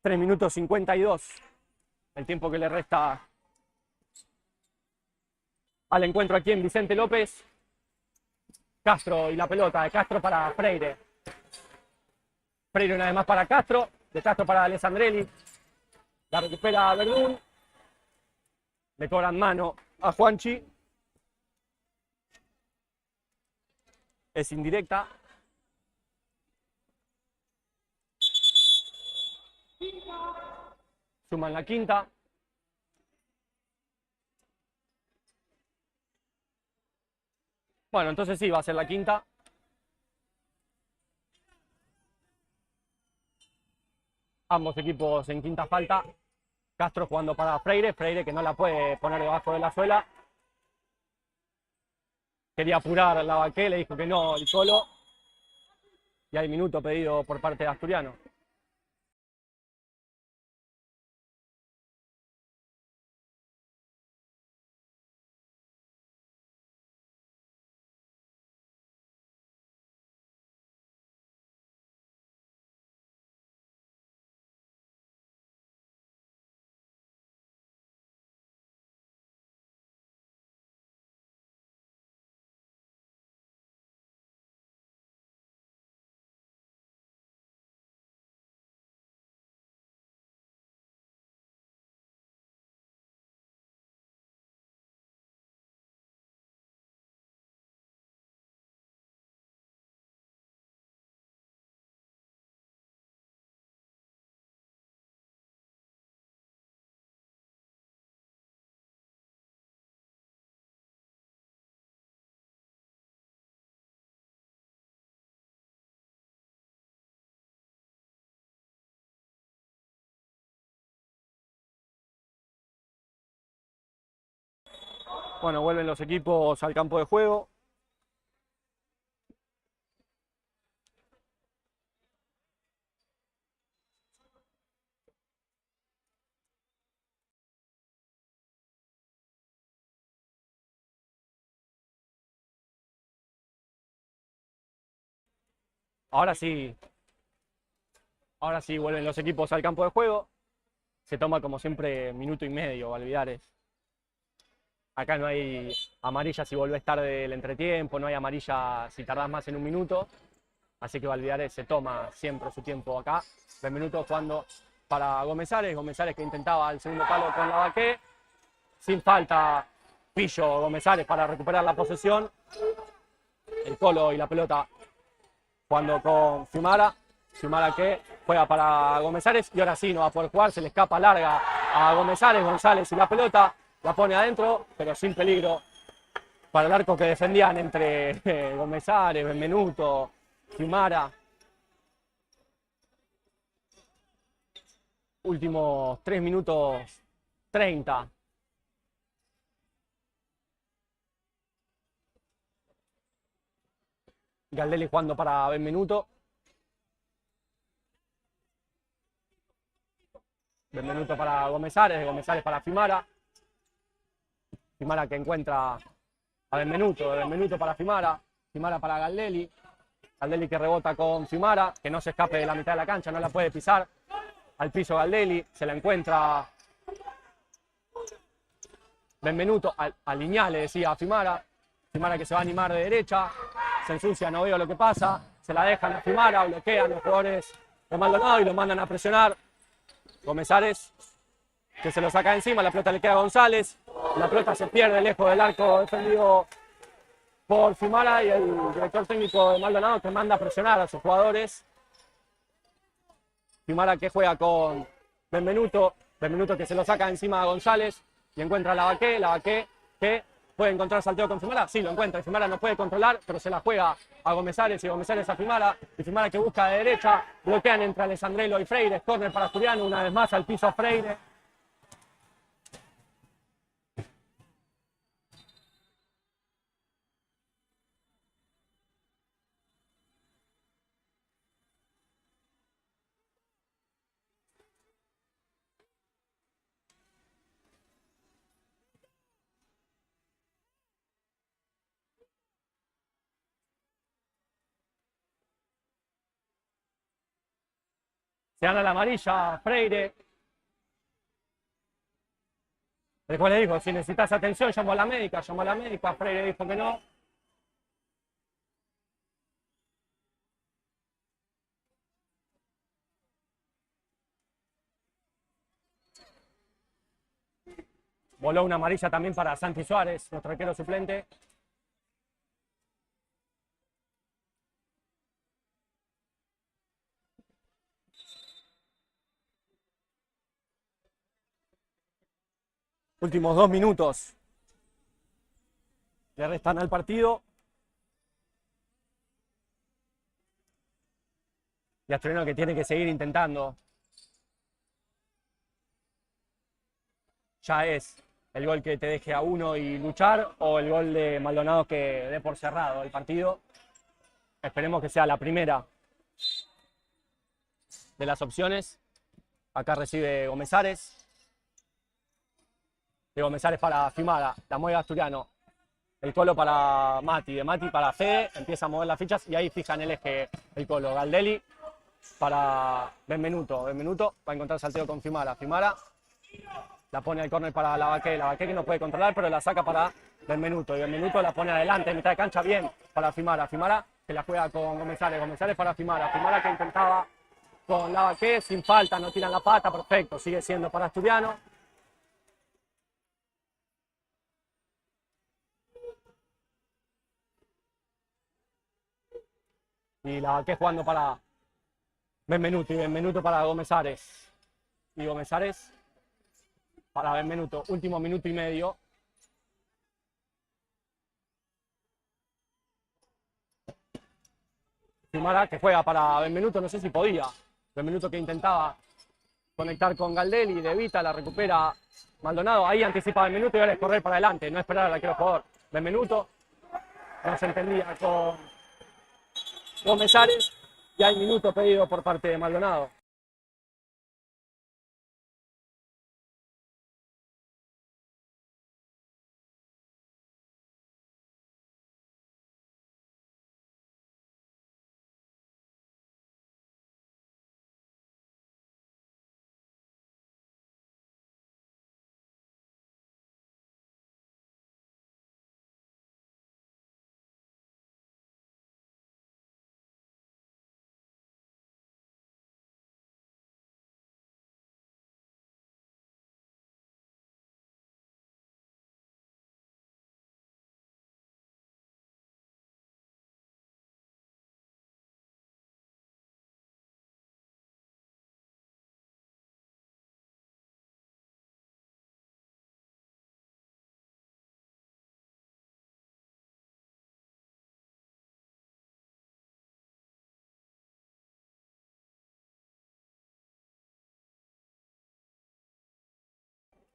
3 minutos 52, el tiempo que le resta al encuentro aquí en Vicente López. Castro y la pelota de Castro para Freire. Freire una vez más para Castro, de Castro para Alessandrelli. La recupera Verdún. Le cobran mano a Juanchi. Es indirecta. Suman la quinta. Bueno, entonces sí, va a ser la quinta. Ambos equipos en quinta falta. Castro jugando para Freire. Freire que no la puede poner debajo de la suela. Quería apurar la Baqué, le dijo que no el Colo. Y hay minuto pedido por parte de Asturiano. Bueno, vuelven los equipos al campo de juego. Ahora sí vuelven los equipos al campo de juego. Se toma como siempre minuto y medio, Valvidares. Acá no hay amarilla si volvés tarde del entretiempo, no hay amarilla si tardás más en un minuto. Así que Valvidares se toma siempre su tiempo acá. Benvenuto jugando para Gómezares. Gómezares que intentaba el segundo palo con la Baqué. Sin falta, Pillo Gómezares para recuperar la posesión. El Colo y la pelota jugando con Fiumara. Fiumara que juega para Gómezares y ahora sí no va a poder jugar. Se le escapa larga a Gómezares. González y la pelota la pone adentro, pero sin peligro para el arco que defendían entre Gómezares, Benvenuto, Fiumara. Últimos 3 minutos 30. Galdelli jugando para Benvenuto. Benvenuto para Gómezares, Gómezares para Fiumara. Fiumara que encuentra a Benvenuto para Fiumara. Fiumara para Galdelli. Galdelli que rebota con Fiumara, que no se escape de la mitad de la cancha, no la puede pisar. Al piso Galdelli, se la encuentra Benvenuto, al lineal le decía a Fiumara. Fiumara que se va a animar de derecha, se ensucia, no veo lo que pasa, se la dejan a Fiumara, bloquean los jugadores de Maldonado y lo mandan a presionar. Gómezares que se lo saca encima, la pelota le queda a González, la pelota se pierde lejos del arco defendido por Fiumara y el director técnico de Maldonado que manda a presionar a sus jugadores. Fiumara que juega con Benvenuto, Benvenuto que se lo saca encima a González y encuentra a la Baqué que puede encontrar salteo con Fiumara, sí lo encuentra, y Fiumara no puede controlar, pero se la juega a Gómezares y Gómezares a Fiumara, y Fiumara que busca de derecha, bloquean entre Alessandrello y Freire, córner para Asturiano, una vez más al piso Freire. Se gana la amarilla, Freire. Después le dijo, si necesitas atención, llamo a la médica, Freire dijo que no. Voló una amarilla también para Santi Suárez, nuestro arquero suplente. Últimos 2 minutos le restan al partido. Y Asturiano que tiene que seguir intentando. Ya es el gol que te deje a 1 y luchar, o el gol de Maldonado que dé por cerrado el partido. Esperemos que sea la primera de las opciones. Acá recibe Gomezares. De Gomezares para Fimara, la mueve Asturiano. El Colo para Mati, de Mati para Fede, empieza a mover las fichas y ahí fija en el eje el Colo. Galdelli para Benvenuto. Benvenuto va a encontrar salteo con Fimara. Fimara la pone al córner para Lavaqué. Lavaqué que no puede controlar, pero la saca para Benvenuto. Y Benvenuto la pone adelante, en mitad de cancha, bien para Fimara. Fimara que la juega con Gomezares. Gomezares para Fimara. Fimara que intentaba con Lavaqué, sin falta, no tiran la pata, perfecto. Sigue siendo para Asturiano. Y Lavaqué jugando para Benvenuto y Benvenuto para Gomezares. Y Gomezares para Benvenuto. Último minuto y medio. Fimara que juega para Benvenuto, no sé si podía. Benvenuto que intentaba conectar con Galdelli, de Vita, la recupera Maldonado. Ahí anticipa Benvenuto y ahora es correr para adelante, no esperar al arquero jugador. Benvenuto no se entendía con Gomezares y hay minuto pedido por parte de Maldonado.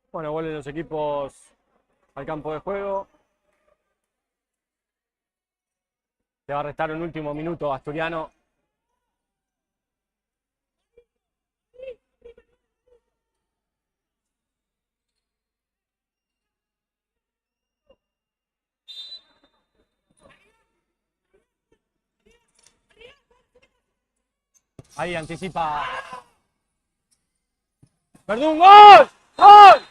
Bueno, vuelven los equipos al campo de juego. Le va a restar un último minuto a Asturiano. Ahí anticipa. ¡Perdón! ¡Gol! ¡Gol!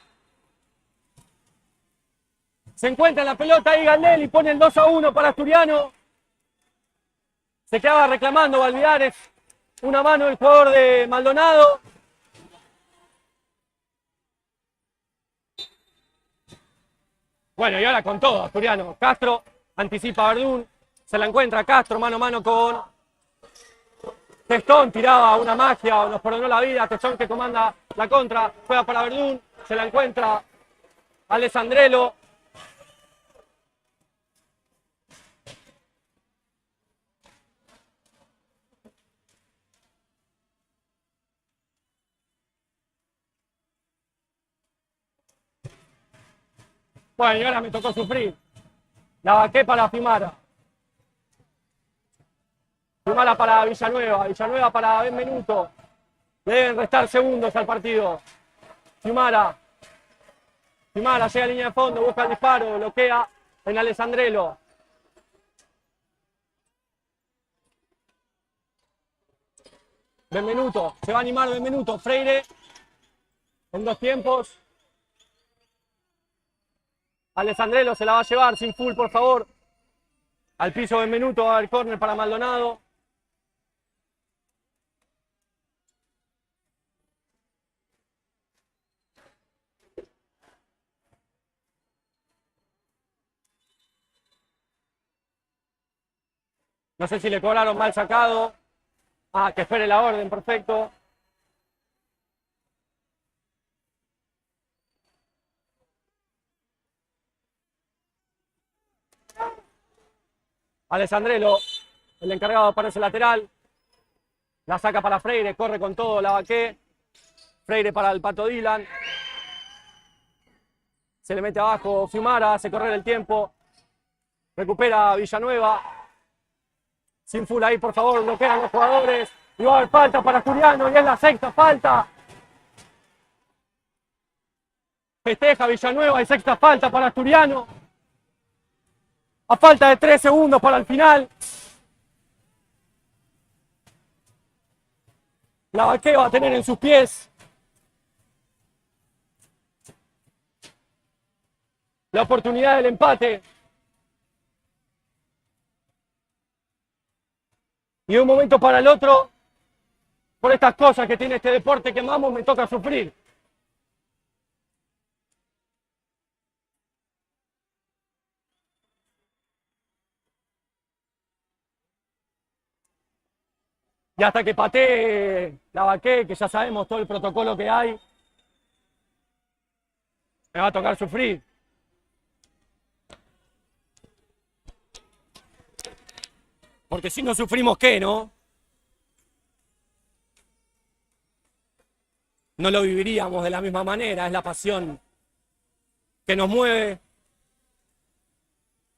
Se encuentra en la pelota ahí Galdelli, pone el 2-1 para Asturiano. Se quedaba reclamando Valvidares una mano del jugador de Maldonado. Bueno, y ahora con todo, Asturiano. Castro anticipa a Verdún. Se la encuentra Castro mano a mano con Testón. Tiraba una magia, nos perdonó la vida. Testón que comanda la contra. Juega para Verdún. Se la encuentra Alessandrello. Bueno, y ahora me tocó sufrir. Lavaqué para Fimara. Fimara para Villanueva. Villanueva para Benvenuto. Le deben restar segundos al partido. Fimara. Fimara llega a línea de fondo, busca el disparo, bloquea en Alessandrello. Benvenuto, se va a animar Benvenuto. Freire, en 2 tiempos. Alessandrelo se la va a llevar sin full, por favor. Al piso Benvenuto, al córner para Maldonado. No sé si le cobraron mal sacado. Ah, que espere la orden, perfecto. Alessandrelo, el encargado para ese lateral. La saca para Freire, corre con todo, Lavaqué. Freire para el Pato Dylan. Se le mete abajo Fiumara, hace correr el tiempo. Recupera Villanueva. Sin full ahí, por favor, bloquean los jugadores. Y va a haber falta para Asturiano, y es la 6ª falta. Festeja Villanueva y 6ª falta para Asturiano. A falta de 3 segundos para el final. Lavaqué va a tener en sus pies la oportunidad del empate. Y de un momento para el otro, por estas cosas que tiene este deporte que amamos, me toca sufrir. Y hasta que patee Lavaqué, que ya sabemos todo el protocolo que hay, me va a tocar sufrir. Porque si no sufrimos, ¿qué, no? No lo viviríamos de la misma manera, es la pasión que nos mueve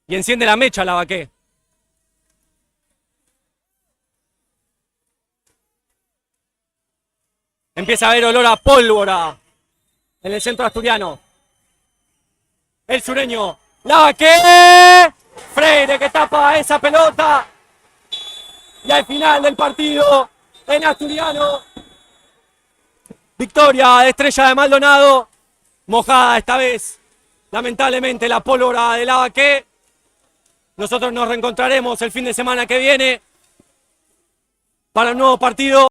y enciende la mecha Lavaqué. Empieza a haber olor a pólvora en el centro asturiano. El sureño, Lavaqué, Freire que tapa esa pelota. Y al final del partido, en asturiano, victoria de Estrella de Maldonado, mojada esta vez, lamentablemente la pólvora de Lavaqué. Nosotros nos reencontraremos el fin de semana que viene para un nuevo partido.